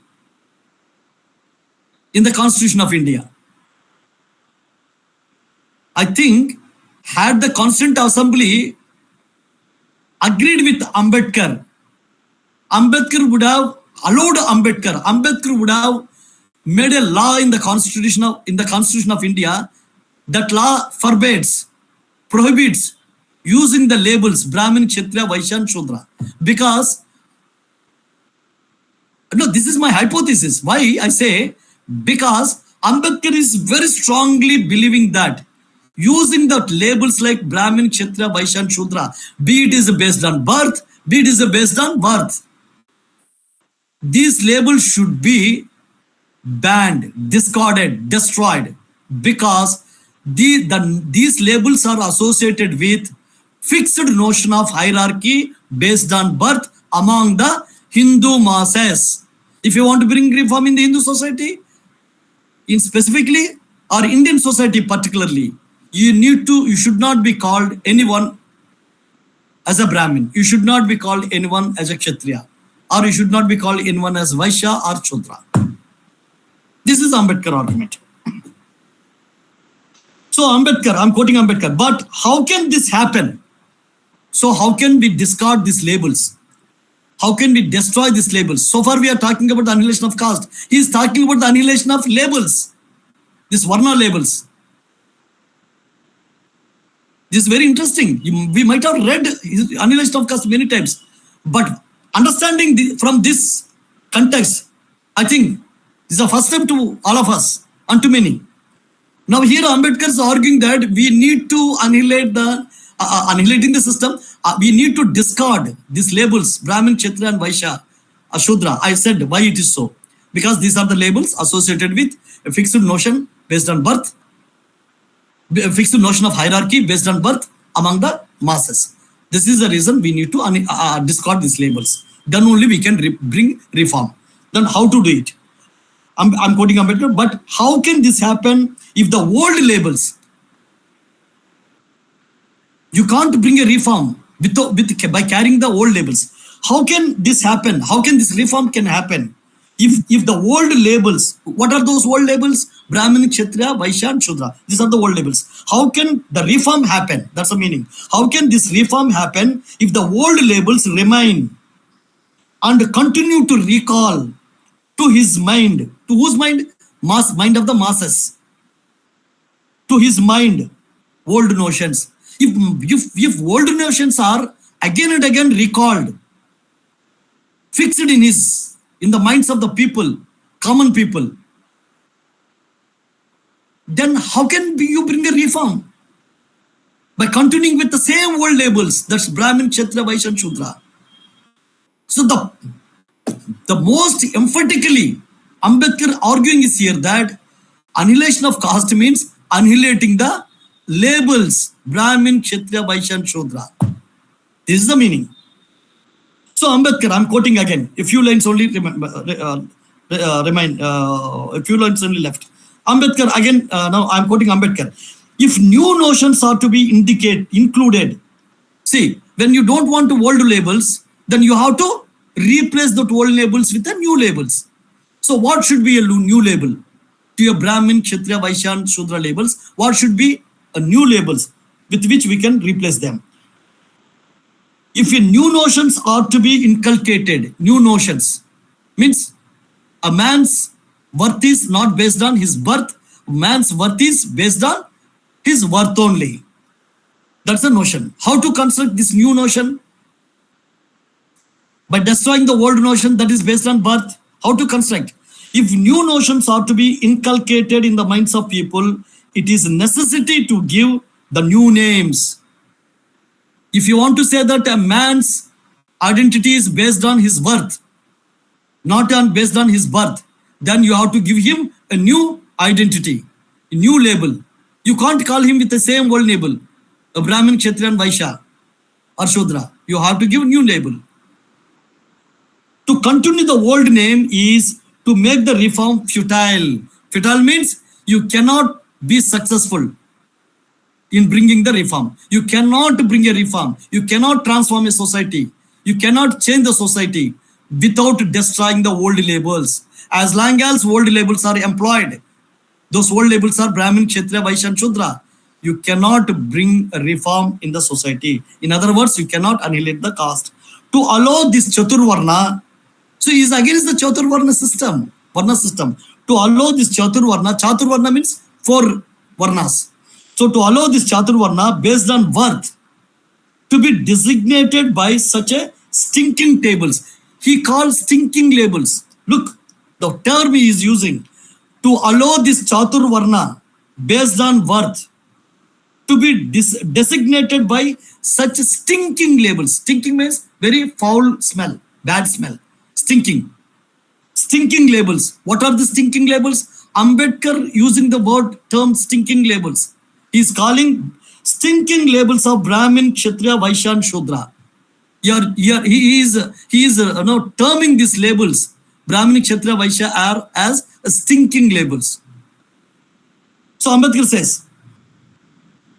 in the Constitution of India. I think had the Constant Assembly agreed with Ambedkar, Ambedkar would have allowed Ambedkar would have made a law in the Constitution of India. That law prohibits using the labels Brahmin, Kshatriya, Vaishya and Shudra. Because, no, this is my hypothesis. Why I say? Because Ambedkar is very strongly believing that using the labels like Brahmin, Kshatriya, Vaishya and Shudra, be it is based on birth, be it is based on birth, these labels should be banned, discarded, destroyed, because these labels are associated with fixed notion of hierarchy based on birth among the Hindu masses. If you want to bring reform in the Hindu society, in specifically or Indian society particularly, you should not be called anyone as a Brahmin. You should not be called anyone as a Kshatriya, or you should not be called anyone as Vaishya or Shudra. This is Ambedkar argument. So Ambedkar, I'm quoting Ambedkar, but how can this happen? So how can we discard these labels? How can we destroy these labels? So far we are talking about the annihilation of caste. He is talking about the annihilation of labels, these Varna labels. This is very interesting. We might have read Annihilation of Caste many times, but understanding from this context, I think this is the first step to all of us and to many. Now here Ambedkar is arguing that we need to annihilate annihilating the system. We need to discard these labels, Brahmin, Kshatriya and Vaishya, Shudra. I said why it is so. Because these are the labels associated with a fixed notion based on birth, a fixed notion of hierarchy based on birth among the masses. This is the reason we need to discard these labels. Then only we can bring reform. Then how to do it? I'm quoting Ambedkar, but how can this happen if the old labels, you can't bring a reform by carrying the old labels. How can this happen? How can this reform can happen? If the old labels, what are those old labels? Brahmin, Kshatriya, Vaishya and Shudra. These are the old labels. How can the reform happen? That's the meaning. How can this reform happen if the old labels remain and continue to recall to his mind? To whose mind? Mind of the masses. To his mind, old notions. If old notions are again and again recalled, fixed in the minds of the people, common people, then how can you bring a reform? By continuing with the same old labels, that's Brahmin, Kshatriya, Vaishya and Shudra. So the most emphatically Ambedkar arguing is here that annihilation of caste means annihilating the labels Brahmin, Kshatriya, Vaishya and Shudra. This is the meaning. So Ambedkar, I'm quoting again. A few lines only a few lines only left. Ambedkar again. Now I'm quoting Ambedkar. If new notions are to be included, see, when you don't want old labels, then you have to replace the old labels with the new labels. So what should be a new label to your Brahmin, Kshatriya, Vaishya and Shudra labels? What should be a new labels with which we can replace them? If new notions are to be inculcated, new notions means a man's worth is not based on his birth, man's worth is based on his worth only. That's the notion. How to construct this new notion? By destroying the old notion that is based on birth. How to construct? If new notions are to be inculcated in the minds of people, it is necessity to give the new names. If you want to say that a man's identity is based on his worth, not based on his birth, then you have to give him a new identity, a new label. You can't call him with the same old label, a Brahmin, Kshatriya and Vaishya or Shudra. You have to give a new label. To continue the old name is to make the reform futile. Futile means you cannot be successful in bringing the reform. You cannot bring a reform. You cannot transform a society. You cannot change the society without destroying the old labels. As long as old labels are employed, those old labels are Brahmin, Kshatriya, Vaishya and Shudra, you cannot bring a reform in the society. In other words, you cannot annihilate the caste. To allow this Chaturvarna, so he is against the Chaturvarna system, Varna system. To allow this Chaturvarna means 4 Varnas. So to allow this Chaturvarna based on worth to be designated by such a stinking tables. He calls stinking labels. Look, the term he is using. To allow this Chaturvarna based on worth to be designated by such stinking labels. Stinking means very foul smell, bad smell. Stinking labels. What are the stinking labels? Ambedkar using the term stinking labels. He is calling stinking labels of Brahmin, Kshatriya, Vaishya and Shudra. He is terming these labels Brahmin, Kshatriya, Vaishya as stinking labels. So Ambedkar says,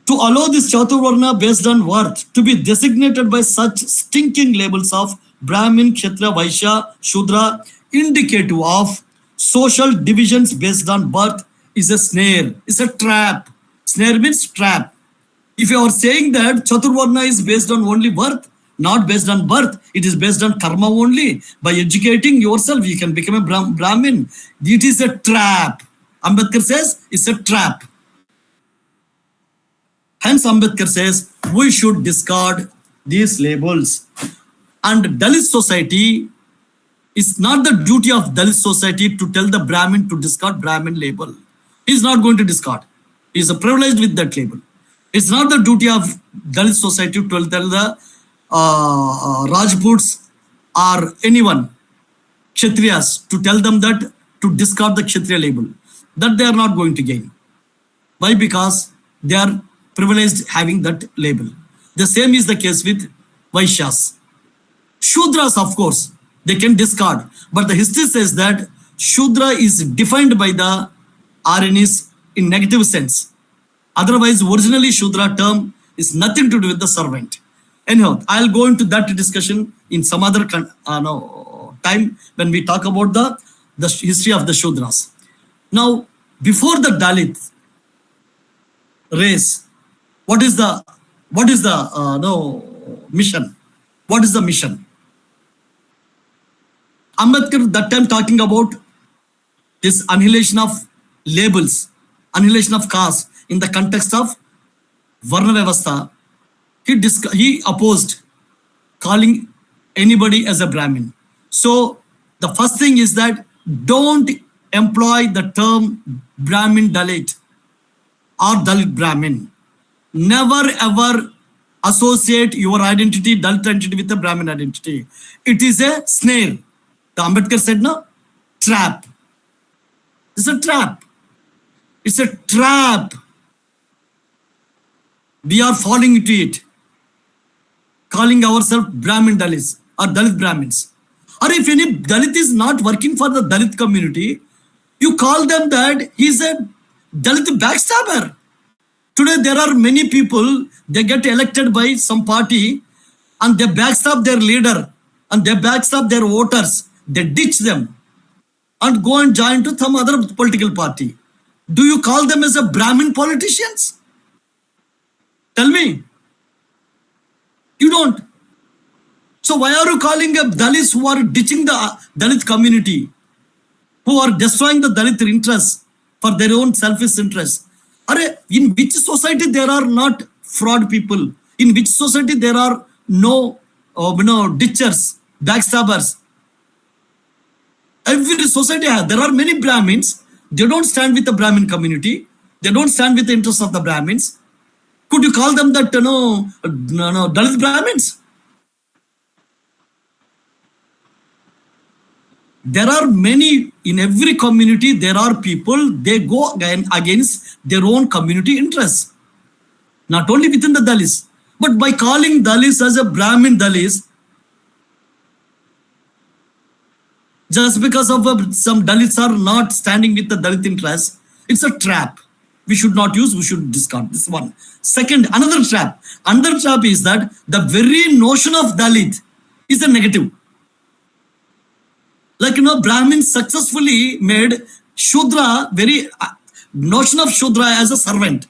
to allow this Chaturvarna based on worth to be designated by such stinking labels of Brahmin, Kshatriya, Vaishya, Shudra, indicative of social divisions based on birth is a snare, it's a trap. Snare means trap. If you are saying that Chaturvarna is based on only birth, not based on birth, it is based on karma only. By educating yourself, you can become a Brahmin. It is a trap. Ambedkar says it's a trap. Hence, Ambedkar says we should discard these labels. And Dalit society, it's not the duty of Dalit society to tell the Brahmin to discard Brahmin label. He's not going to discard. He's privileged with that label. It's not the duty of Dalit society to tell the Rajputs or anyone, Kshatriyas, to tell them that to discard the Kshatriya label. That they are not going to gain. Why? Because they are privileged having that label. The same is the case with Vaishyas. Shudras, of course, they can discard. But the history says that Shudra is defined by the Aryanis in negative sense. Otherwise, originally Shudra term is nothing to do with the servant. Anyhow, I'll go into that discussion in some other time when we talk about the history of the Shudras. Now, before the Dalit race, what is the mission? What is the mission? Ambedkar that time talking about this annihilation of labels, annihilation of caste in the context of Varna Vyavastha. He opposed calling anybody as a Brahmin. So the first thing is that don't employ the term Brahmin Dalit or Dalit Brahmin. Never ever associate your identity, Dalit identity, with the Brahmin identity. It is a snare. The Ambedkar said, no, trap. It's a trap. It's a trap. We are falling into it, calling ourselves Brahmin Dalits or Dalit Brahmins. Or if any Dalit is not working for the Dalit community, you call them that he's a Dalit backstabber. Today there are many people, they get elected by some party and they backstab their leader and they backstab their voters. They ditch them and go and join to some other political party. Do you call them as a Brahmin politicians? Tell me. You don't. So why are you calling up Dalits who are ditching the Dalit community, who are destroying the Dalit interests for their own selfish interests? In which society there are not fraud people? In which society there are no ditchers, backstabbers? Every society has. There are many Brahmins. They don't stand with the Brahmin community. They don't stand with the interests of the Brahmins. Could you call them that Dalit Brahmins? There are many, in every community, there are people, they go against their own community interests. Not only within the Dalits, but by calling Dalits as a Brahmin Dalits, just because of some Dalits are not standing with the Dalit interests, it's a trap. We should not use, we should discard. This one. Second, another trap. Another trap is that the very notion of Dalit is a negative. Like, Brahmins successfully made Shudra, very notion of Shudra as a servant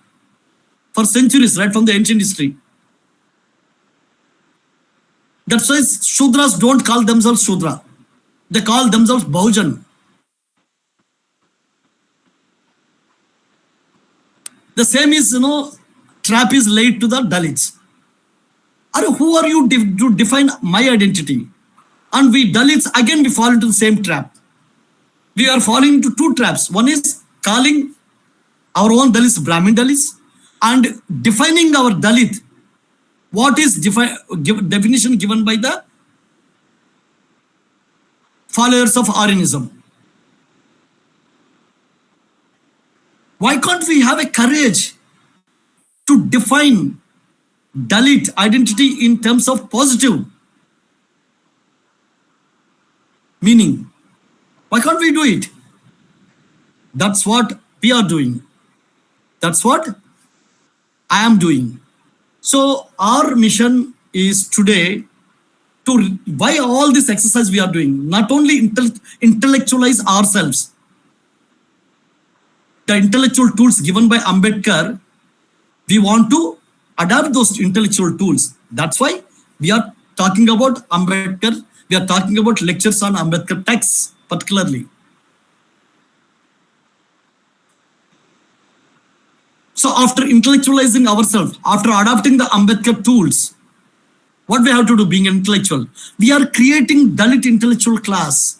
for centuries, right from the ancient history. That's why Shudras don't call themselves Shudra. They call themselves Bahujan. The same is, trap is laid to the Dalits. Who are you to define my identity? And we Dalits, again, we fall into the same trap. We are falling into two traps. One is calling our own Dalits Brahmin Dalits and defining our Dalit. What is definition given by the followers of Aryanism? Why can't we have a courage to define Dalit identity in terms of positive meaning? Why can't we do it? That's what we are doing. That's what I am doing. So our mission is today to, why all this exercise we are doing, not only intellectualize ourselves, the intellectual tools given by Ambedkar, we want to adapt those intellectual tools. That's why we are talking about Ambedkar. We are talking about lectures on Ambedkar texts particularly. So after intellectualizing ourselves, after adopting the Ambedkar tools, what we have to do being an intellectual? We are creating Dalit intellectual class,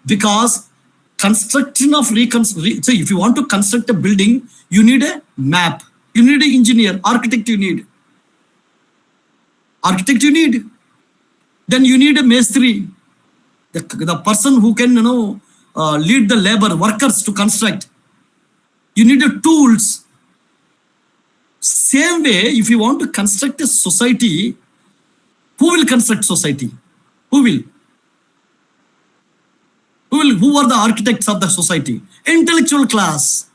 because construction of so if you want to construct a building, you need a map, you need an engineer, architect you need. Architect you need. Then you need a maestri, the person who can lead the labor, workers to construct. You need the tools. Same way, if you want to construct a society, who will construct society? Who are the architects of the society? Intellectual class.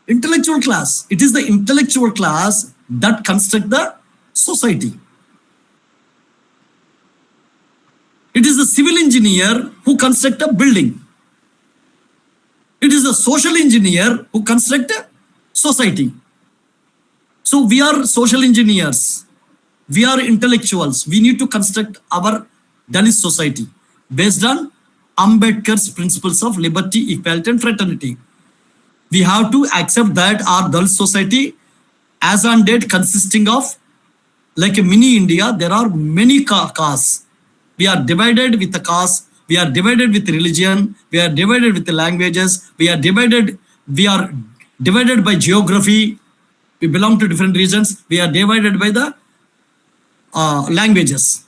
Intellectual class. It is the intellectual class that construct the society. It is the civil engineer who construct a building. It is the social engineer who construct a society. So we are social engineers. We are intellectuals. We need to construct our Dalit society based on Ambedkar's principles of liberty, equality, and fraternity. We have to accept that our Dalit society, as on date, consisting of like a mini India, there are many castes. We are divided with the caste. We are divided with religion. We are divided with the languages. We are divided by geography. We belong to different regions. We are divided by the languages.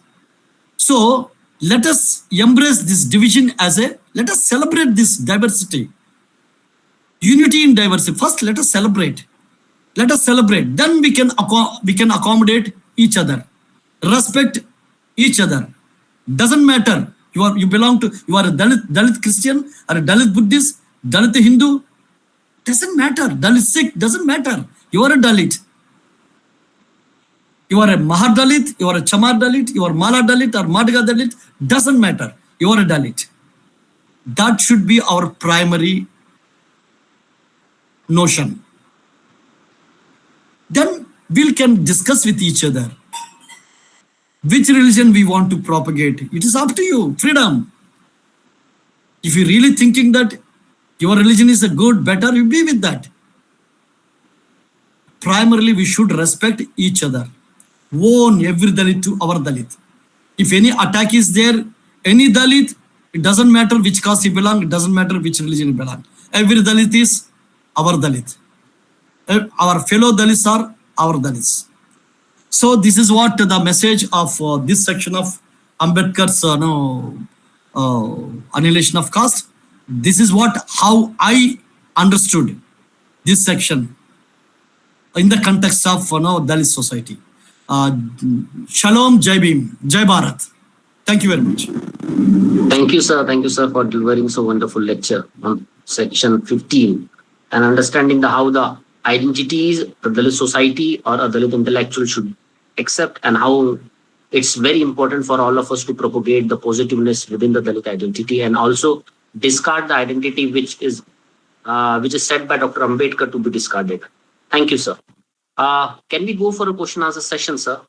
So let us embrace this division let us celebrate this diversity. Unity in diversity. First, let us celebrate. Let us celebrate. Then we can accommodate each other. Respect each other. Doesn't matter. You are a Dalit Christian or a Dalit Buddhist, Dalit Hindu. Doesn't matter. Dalit Sikh, doesn't matter. You are a Dalit. You are a Mahar Dalit, you are a Chamar Dalit, you are Mala Dalit or Madhga Dalit, doesn't matter. You are a Dalit. That should be our primary notion. Then we can discuss with each other which religion we want to propagate. It is up to you, freedom. If you're really thinking that your religion is a good, better, you be with that. Primarily, we should respect each other. Own every Dalit to our Dalit. If any attack is there, any Dalit, it doesn't matter which caste he belongs, it doesn't matter which religion he belongs. Every Dalit is our Dalit. Our fellow Dalits are our Dalits. So this is what the message of this section of Ambedkar's Annihilation of Caste. This is how I understood this section in the context of Dalit society. Shalom, Jai Bhim, Jai Bharat. Thank you very much. Thank you, sir. Thank you, sir, for delivering so wonderful lecture on section 15 and understanding how the identities the Dalit society or a Dalit intellectual should accept, and how it's very important for all of us to propagate the positiveness within the Dalit identity and also discard the identity which is said by Dr. Ambedkar to be discarded. Thank you, sir. Can we go for a question answer session, sir?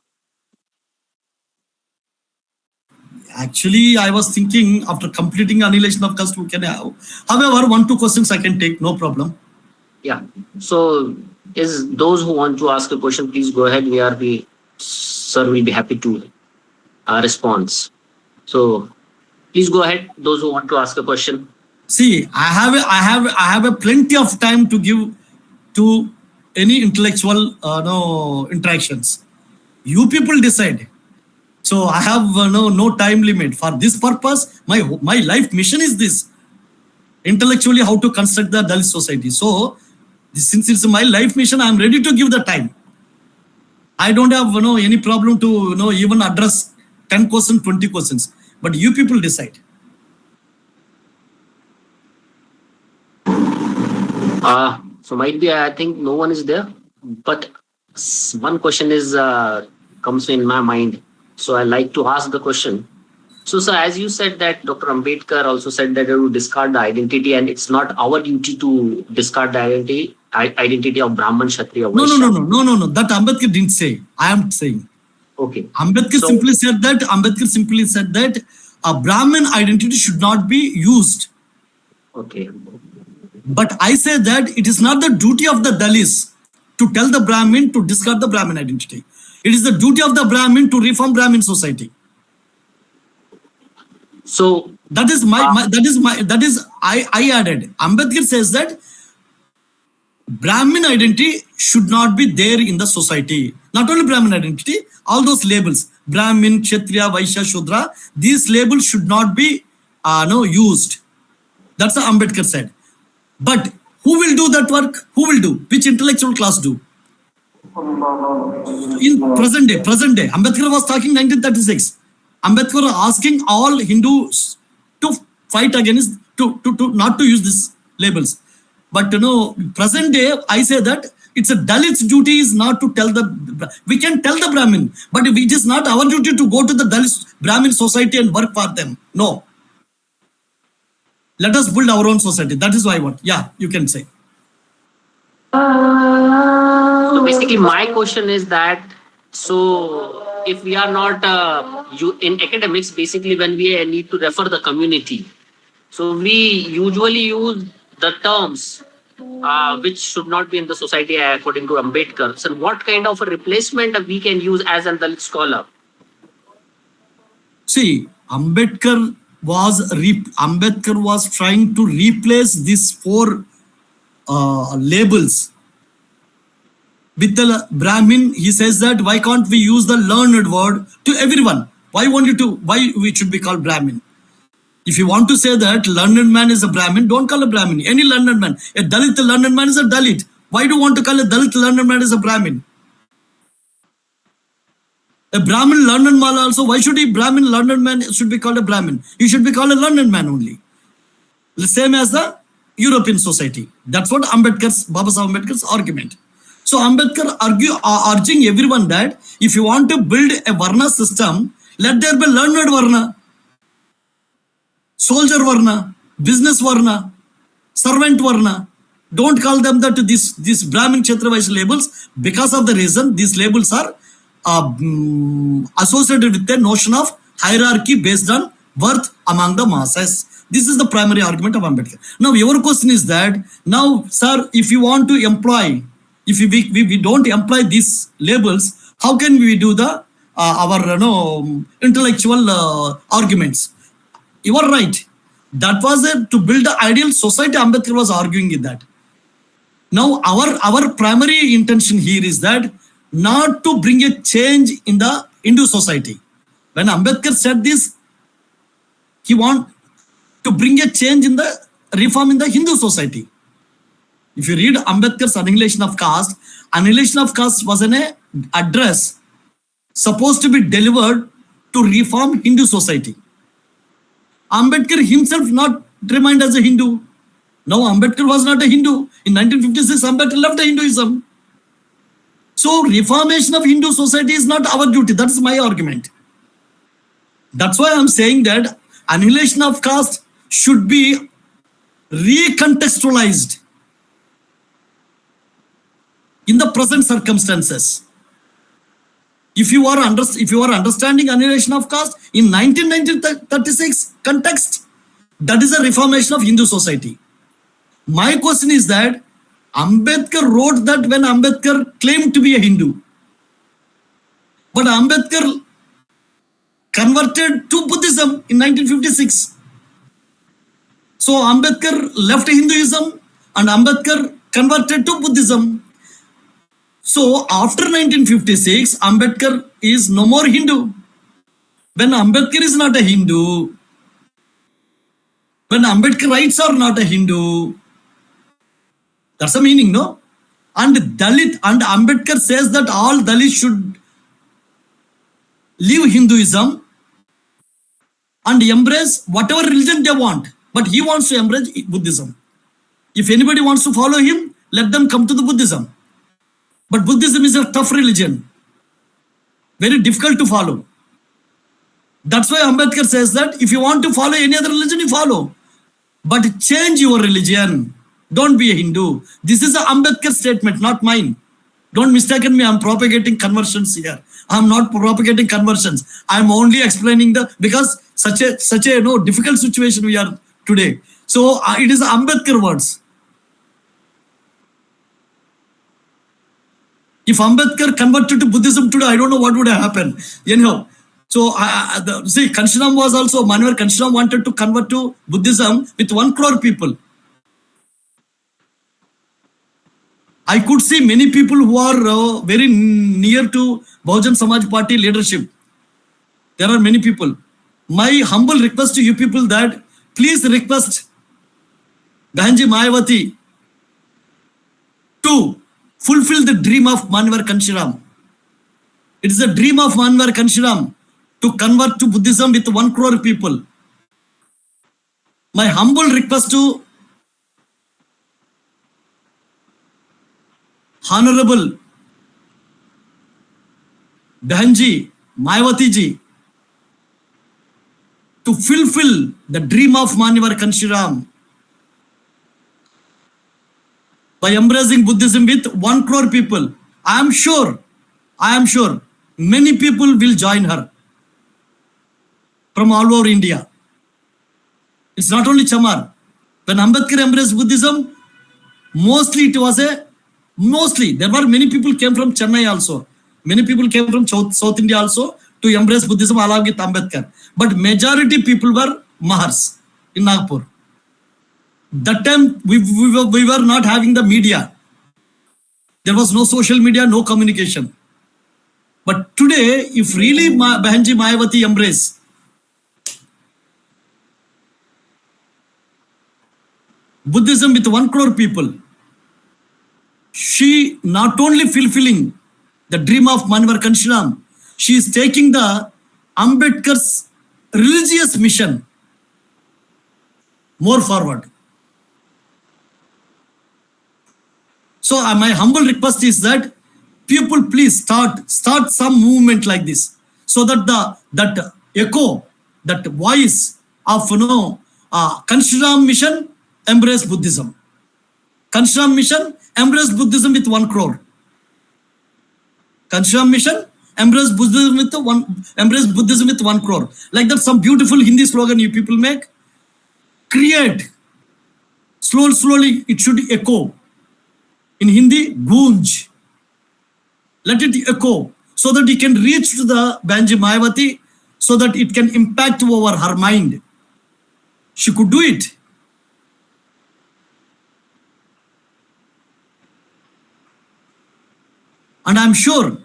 Actually, I was thinking after completing Annihilation of Caste, we can have. However, 1-2 questions I can take, no problem. Yeah. So, those who want to ask a question, please go ahead. Sir will be happy to respond. So, please go ahead. Those who want to ask a question. See, I have a plenty of time to give to any intellectual interactions. You people decide. So I have no time limit for this purpose. My life mission is this: intellectually how to construct the Dalit society. So since it's my life mission, I am ready to give the time. I don't have any problem to even address 10 questions, 20 questions. But you people decide. So might be, I think no one is there, but one question is comes in my mind. So I like to ask the question. So, sir, as you said that Dr. Ambedkar also said that to discard the identity, and it's not our duty to discard the identity of Brahman, Kshatriya, Vaishya. No. That Ambedkar didn't say. I am saying. Okay. Ambedkar simply said that a Brahmin identity should not be used. Okay. But I say that it is not the duty of the Dalits to tell the Brahmin to discard the Brahmin identity. It is the duty of the Brahmin to reform Brahmin society. So I added. Ambedkar says that Brahmin identity should not be there in the society. Not only Brahmin identity, all those labels, Brahmin, Kshatriya, Vaishya, Shudra, these labels should not be used. That's what Ambedkar said. But who will do that work? Who will do? Which intellectual class do? In present day, Ambedkar was talking 1936. Ambedkar was asking all Hindus to fight against, to not to use these labels. But present day, I say that it's a Dalit's duty is not to tell we can tell the Brahmin, but it is not our duty to go to the Dalit Brahmin society and work for them. No. Let us build our own society. That is why what? Yeah, you can say. So basically, my question is that, so if we are not in academics, basically when we need to refer the community, so we usually use the terms which should not be in the society according to Ambedkar. So what kind of a replacement we can use as a Dalit scholar? See, Ambedkar was trying to replace these four labels with the Brahmin. He says that why can't we use the learned word to everyone? Why we should be called Brahmin? If you want to say that learned man is a Brahmin, don't call a Brahmin. Any learned man. A Dalit learned man is a Dalit. Why do you want to call a Dalit learned man as a Brahmin? A Brahmin learned man also, why should a Brahmin learned man should be called a Brahmin? He should be called a learned man only. The same as the European society. That's what Baba Saheb Ambedkar's argument. So Ambedkar urging everyone that if you want to build a Varna system, let there be learned Varna, soldier Varna, business Varna, servant Varna. Don't call them that these Brahmin Kshatriya Vaishya labels, because of the reason these labels are associated with the notion of hierarchy based on worth among the masses. This is the primary argument of Ambedkar. Now your question is that, now sir, if you want to employ, if we don't employ these labels, how can we do the our intellectual arguments? You are right. That was to build the ideal society. Ambedkar was arguing in that. Now our primary intention here is that not to bring a change in the Hindu society. When Ambedkar said this, he want to bring a change in the reform in the Hindu society. If you read Ambedkar's Annihilation of Caste was an address supposed to be delivered to reform Hindu society. Ambedkar himself not remained as a Hindu. Now Ambedkar was not a Hindu. In 1956, Ambedkar left Hinduism. So reformation of Hindu society is not our duty. That is my argument. That's why I'm saying that annihilation of caste should be recontextualized in the present circumstances. If you are understanding annihilation of caste in 1936 context, that is a reformation of Hindu society. My question is that Ambedkar wrote that when Ambedkar claimed to be a Hindu, but Ambedkar converted to Buddhism in 1956. So Ambedkar left Hinduism and Ambedkar converted to Buddhism. So after 1956, Ambedkar is no more Hindu. When Ambedkar is not a Hindu, when Ambedkarites are not a Hindu, that's the meaning, no? And Dalit, and Ambedkar says that all Dalits should leave Hinduism and embrace whatever religion they want. But he wants to embrace Buddhism. If anybody wants to follow him, let them come to the Buddhism. But Buddhism is a tough religion, very difficult to follow. That's why Ambedkar says that if you want to follow any other religion, you follow. But change your religion. Don't be a Hindu. This is an Ambedkar statement, not mine. Don't mistake me. I'm propagating conversions here. I'm not propagating conversions. I'm only explaining because such a difficult situation we are today. So it is Ambedkar words. If Ambedkar converted to Buddhism today, I don't know what would have happened. Anyhow, so see, Kanshiram was also, Manavar Kanshiram wanted to convert to Buddhism with 1 crore people. I could see many people who are very near to Bahujan Samaj Party leadership. There are many people. My humble request to you people that please request Ganji Mayawati to fulfill the dream of Manavar Kanshiram. It is a dream of Manavar Kanshiram to convert to Buddhism with 1 crore people. My humble request to Honorable Ganji Mayawati ji to fulfill the dream of Manavar Kanshiram by embracing Buddhism with 1 crore people. I am sure many people will join her from all over India. It's not only Chamar. When Ambedkar embraced Buddhism, mostly there were many people came from Chennai also. Many people came from South India also to embrace Buddhism along with Ambedkar. But majority people were Mahars in Nagpur. That time we were not having the media. There was no social media, no communication. But today, if really Bahanji Mayawati embrace Buddhism with 1 crore people, she not only fulfilling the dream of Manavar Kanshiram, she is taking the Ambedkar's religious mission more forward. So my humble request is that people please start some movement like this, so that that echo, that voice of Kanshiram mission, embrace Buddhism. Kanshiram mission, embrace Buddhism with 1 crore. Kanshiram mission, embrace Buddhism with 1 crore. Like that, some beautiful Hindi slogan you people make. Create. Slowly it should echo. In Hindi, goonj. Let it echo so that it can reach to the Banji Mayawati, so that it can impact over her mind. She could do it. And I'm sure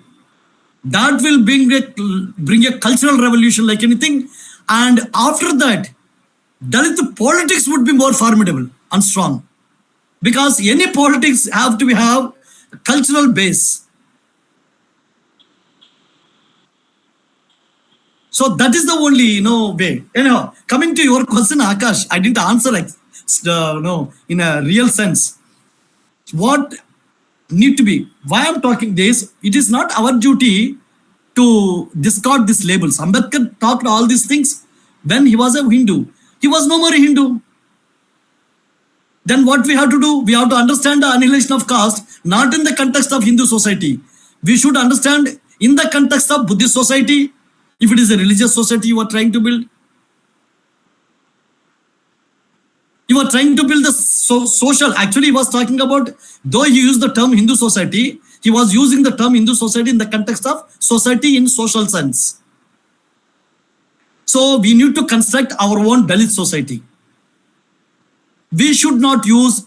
that will bring a cultural revolution like anything. And after that, Dalit politics would be more formidable and strong. Because any politics have to have a cultural base. So that is the only way. Anyhow, coming to your question, Akash, I didn't answer in a real sense. What need to be, why I'm talking this, it is not our duty to discard these labels. Ambedkar talked all these things when he was a Hindu. He was no more a Hindu. Then what we have to do, we have to understand the annihilation of caste, not in the context of Hindu society. We should understand in the context of Buddhist society, if it is a religious society you are trying to build. You are trying to build the social. Actually, he was talking about, though he used the term Hindu society, he was using the term Hindu society in the context of society in social sense. So we need to construct our own Dalit society. We should not use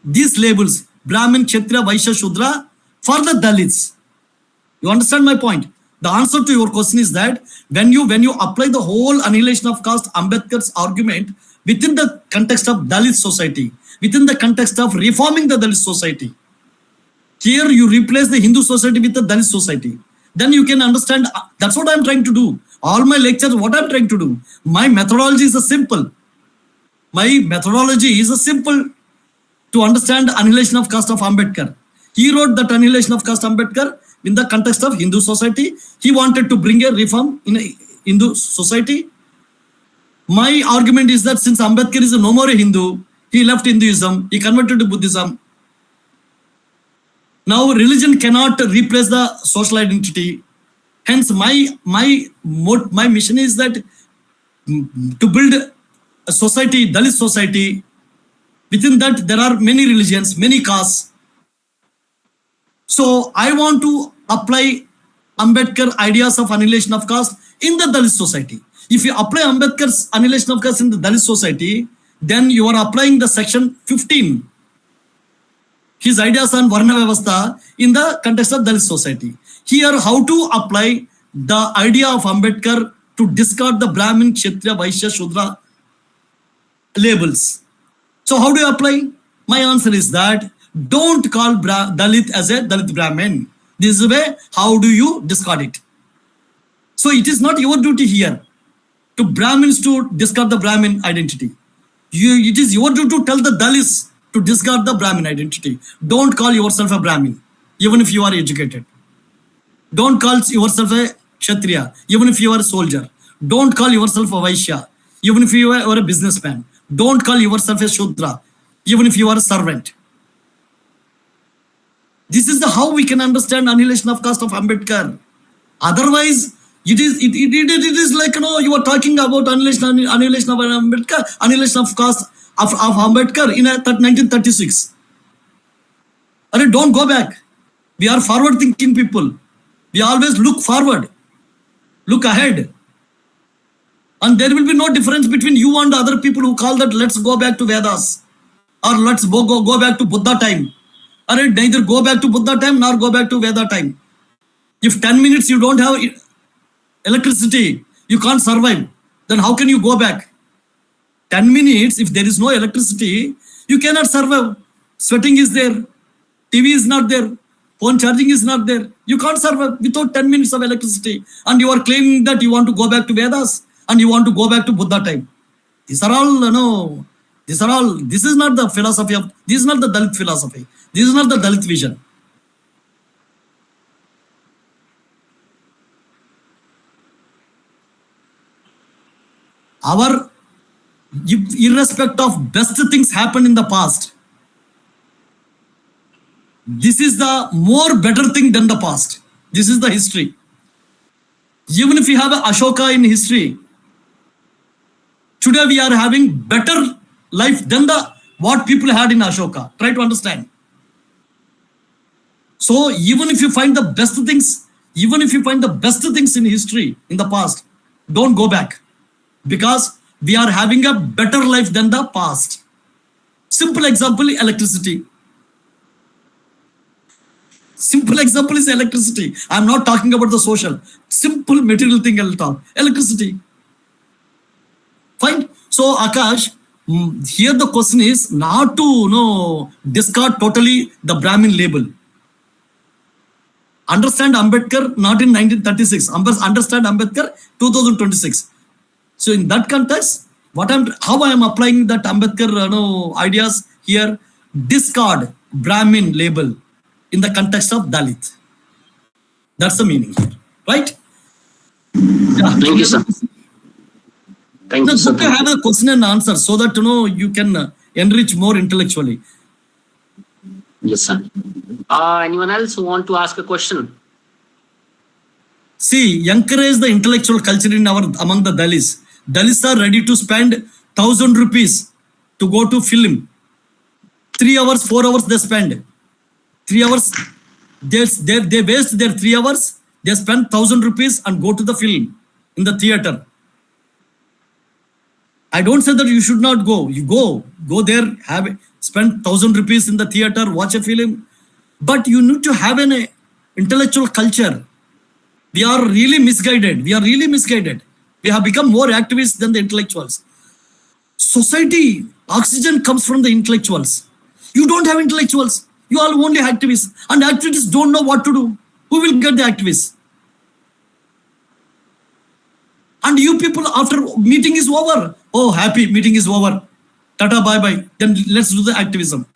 these labels, Brahmin, Kshatriya, Vaishya, Shudra, for the Dalits. You understand my point? The answer to your question is that when you apply the whole annihilation of caste, Ambedkar's argument, within the context of Dalit society, within the context of reforming the Dalit society, here you replace the Hindu society with the Dalit society. Then you can understand. That's what I'm trying to do. All my lectures, what I'm trying to do. My methodology is simple. My methodology is simple to understand annihilation of caste of Ambedkar. He wrote that annihilation of caste Ambedkar in the context of Hindu society. He wanted to bring a reform Hindu society? My argument is that since Ambedkar is no more a Hindu, he left Hinduism, he converted to Buddhism. Now religion cannot replace the social identity. Hence, my mission is that to build a society, Dalit society. Within that, there are many religions, many castes. So I want to apply Ambedkar ideas of annihilation of caste in the Dalit society. If you apply Ambedkar's annihilation of caste in the Dalit society, then you are applying the section 15, his ideas on Varna Vyavastha in the context of Dalit society. Here, how to apply the idea of Ambedkar to discard the Brahmin, Kshatriya, Vaishya, Shudra labels. So how do you apply? My answer is that don't call Dalit as a Dalit Brahmin. This is the way, how do you discard it? So it is not your duty here to Brahmins to discard the Brahmin identity. It is your duty to tell the Dalits to discard the Brahmin identity. Don't call yourself a Brahmin, even if you are educated. Don't call yourself a Kshatriya, even if you are a soldier. Don't call yourself a Vaishya, even if you are a businessman. Don't call yourself a Shudra, even if you are a servant. This is how we can understand annihilation of caste of Ambedkar. Otherwise, it is like, you are talking about annihilation of Ambedkar, annihilation of caste of Ambedkar in 1936. Don't go back. We are forward-thinking people. We always look forward, look ahead. And there will be no difference between you and other people who call that let's go back to Vedas or let's go back to Buddha time. Neither go back to Buddha time nor go back to Veda time. If 10 minutes you don't have electricity, you can't survive. Then how can you go back? 10 minutes, if there is no electricity, you cannot survive. Sweating is there. TV is not there. Phone charging is not there. You can't survive without 10 minutes of electricity. And you are claiming that you want to go back to Vedas and you want to go back to Buddha time. These are all, this is not the philosophy of, this is not the Dalit philosophy. This is not the Dalit vision. Irrespective of best things happened in the past, this is the more better thing than the past. This is the history. Even if we have a Ashoka in history, today we are having better life than what people had in Ashoka. Try to understand. So even if you find the best things, in history in the past, don't go back, because we are having a better life than the past. Simple example, electricity. Simple example is electricity. I'm not talking about the social. Simple material thing I'll talk. Electricity. Fine. So Akash, here the question is not to discard totally the Brahmin label. Understand Ambedkar not in 1936. Understand Ambedkar 2026. So in that context, how I am applying that Ambedkar ideas here, discard Brahmin label in the context of Dalit. That's the meaning here, right? Yeah. Thank you, sir. Thank you, sir. You have a question and answer so that you can enrich more intellectually. Yes, sir. Anyone else who want to ask a question? See, encourage the intellectual culture among the Dalits. Dalits are ready to spend 1,000 rupees to go to film. 3 hours, 4 hours they spend. 3 hours, they waste their 3 hours. They spend 1,000 rupees and go to the film in the theater. I don't say that you should not go. You go there, spend 1,000 rupees in the theater, watch a film. But you need to have an intellectual culture. We are really misguided. We have become more activists than the intellectuals. Society, oxygen comes from the intellectuals. You don't have intellectuals. You are only activists. And activists don't know what to do. Who will get the activists? And you people, after meeting is over, oh, happy, meeting is over. Tata, bye-bye. Then let's do the activism.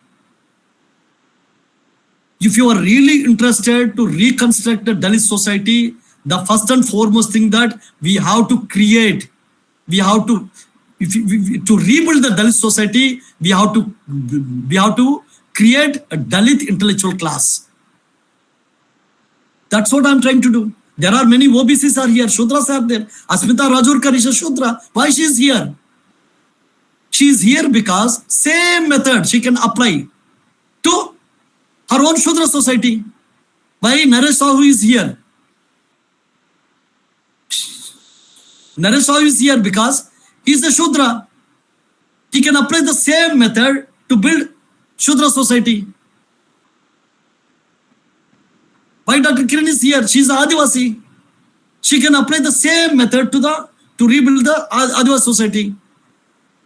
If you are really interested to reconstruct the Dalit society, the first and foremost thing that we have to create, we have to, to rebuild the Dalit society, we have to create a Dalit intellectual class. That's what I'm trying to do. There are many OBCs are here, Shudras are there. Smita Rajurkar is a Shudra. Why she is here? She is here because same method she can apply to her own Shudra society. Why Naresh Sahu is here? Naresh Sahu is here because he is a Shudra. He can apply the same method to build Shudra society. Why Dr. Kiran is here? She is Adivasi. She can apply the same method to rebuild the Adivasi society.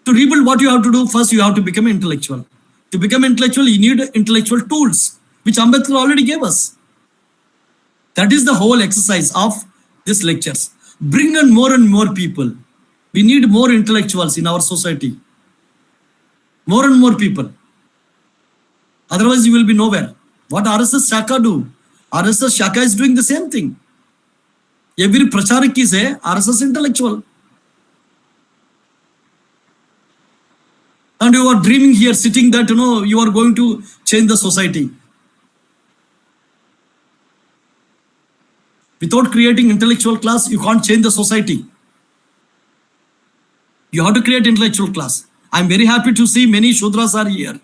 To rebuild, what you have to do? First, you have to become intellectual. To become intellectual, you need intellectual tools, which Ambedkar already gave us. That is the whole exercise of these lectures. Bring in more and more people. We need more intellectuals in our society. More and more people. Otherwise, you will be nowhere. What RSS Shaka do? RSS Shaka is doing the same thing. Every pracharak is a RSS intellectual. And you are dreaming here, sitting that, you are going to change the society. Without creating intellectual class, you can't change the society. You have to create intellectual class. I'm very happy to see many Shudras are here.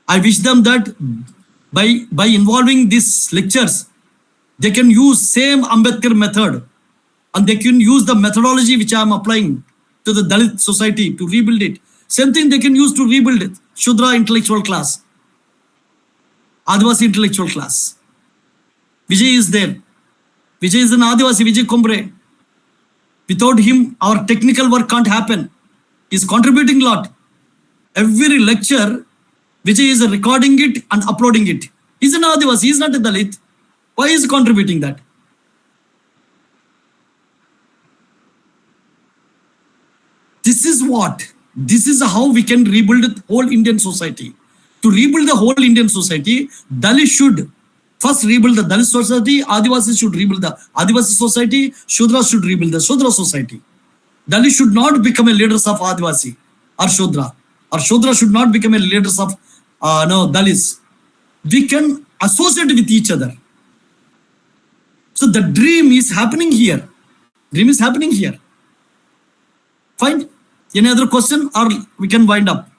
I wish them that by involving these lectures, they can use same Ambedkar method and they can use the methodology which I am applying to the Dalit society to rebuild it. Same thing they can use to rebuild it. Shudra intellectual class. Adivasi intellectual class. Vijay is there. Vijay is an Adivasi, Vijay Kumbre. Without him, our technical work can't happen. He's contributing a lot. Every lecture, Vijay is recording it and uploading it. He's an Adivasi, he's not a Dalit. Why is he contributing that? This is how we can rebuild the whole Indian society. To rebuild the whole Indian society, Dalit should first rebuild the Dalit society, Adivasi should rebuild the Adivasi society, Shudra should rebuild the Shudra society. Dalit should not become a leaders of Adivasi or Shudra should not become a leaders of Dalits. We can associate with each other. So the dream is happening here. Dream is happening here. Fine. Any other question or we can wind up?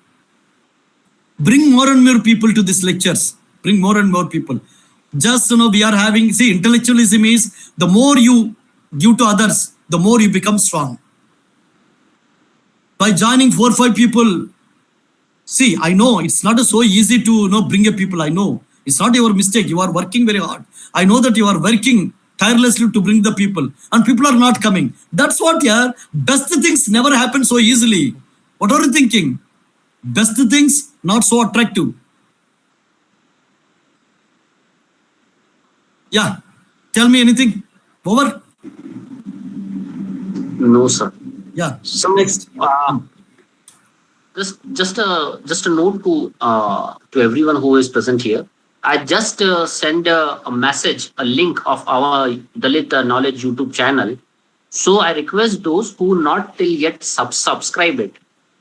Bring more and more people to these lectures. Bring more and more people. Just, we are having, see, intellectualism is the more you give to others, the more you become strong. By joining 4 or 5 people, see, I know it's not so easy to bring a people. I know it's not your mistake. You are working very hard. I know that you are working tirelessly to bring the people and people are not coming. That's what, yeah. Best things never happen so easily. What are you thinking? Best things not so attractive. Yeah. Tell me anything. Over. No, sir. Yeah. So Next. Just a note to everyone who is present here. I just send a message, a link of our Dalit Knowledge YouTube channel. So I request those who not till yet subscribe it,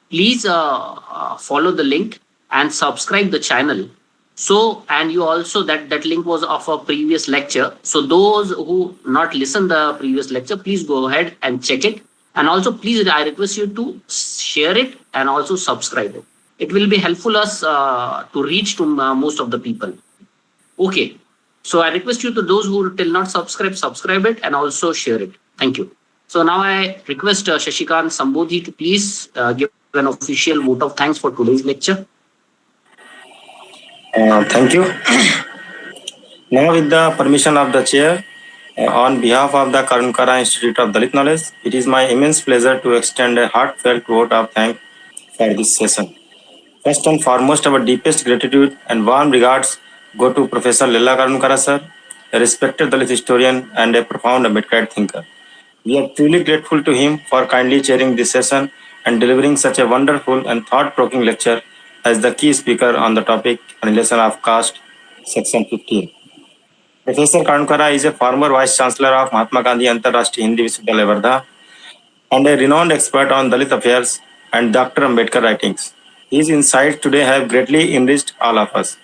please follow the link and subscribe the channel. So, and you also, that link was of a previous lecture. So those who not listen the previous lecture, please go ahead and check it. And also, please, I request you to share it and also subscribe it. It will be helpful us to reach to most of the people. Okay. So I request you to those who till not subscribe it and also share it. Thank you. So now I request Shashikant Sambodhi to please give an official vote of thanks for today's lecture. Thank you. Now, with the permission of the chair, on behalf of the Karunyakara Institute of Dalit Knowledge, it is my immense pleasure to extend a heartfelt vote of thanks for this session. First and foremost, our deepest gratitude and warm regards go to Professor Lella Karunyakara sir, a respected Dalit historian and a profound Ambedkar thinker. We are truly grateful to him for kindly chairing this session and delivering such a wonderful and thought-provoking lecture as the key speaker on the topic Annihilation of Caste, Section 15. Professor Karunyakara is a former Vice Chancellor of Mahatma Gandhi Antarashtriya Hindi Vishwavidyalaya Wardha and a renowned expert on Dalit affairs and Dr. Ambedkar writings. His insights today have greatly enriched all of us.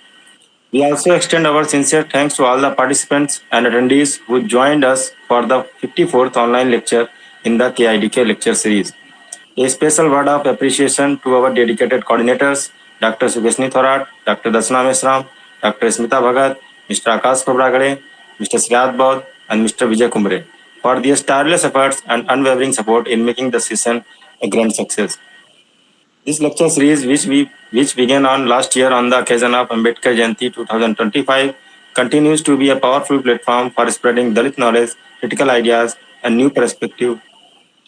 We also extend our sincere thanks to all the participants and attendees who joined us for the 54th online lecture in the KIDK lecture series. A special word of appreciation to our dedicated coordinators, Dr. Sukeshni, Dr. Darshana, Dr. Smita, Mr. Akash, Mr. Shreyat, and Mr. Vijay for their tireless efforts and unwavering support in making the session a grand success. This lecture series, which began on last year on the occasion of Ambedkar Jayanti 2025, continues to be a powerful platform for spreading Dalit knowledge, critical ideas, and new perspective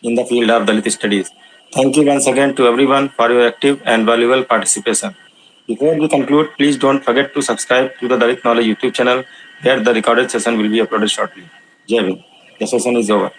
in the field of Dalit studies. Thank you once again to everyone for your active and valuable participation. Before we conclude, please don't forget to subscribe to the Dalit Knowledge YouTube channel, where the recorded session will be uploaded shortly. Jai Hind. The session is over.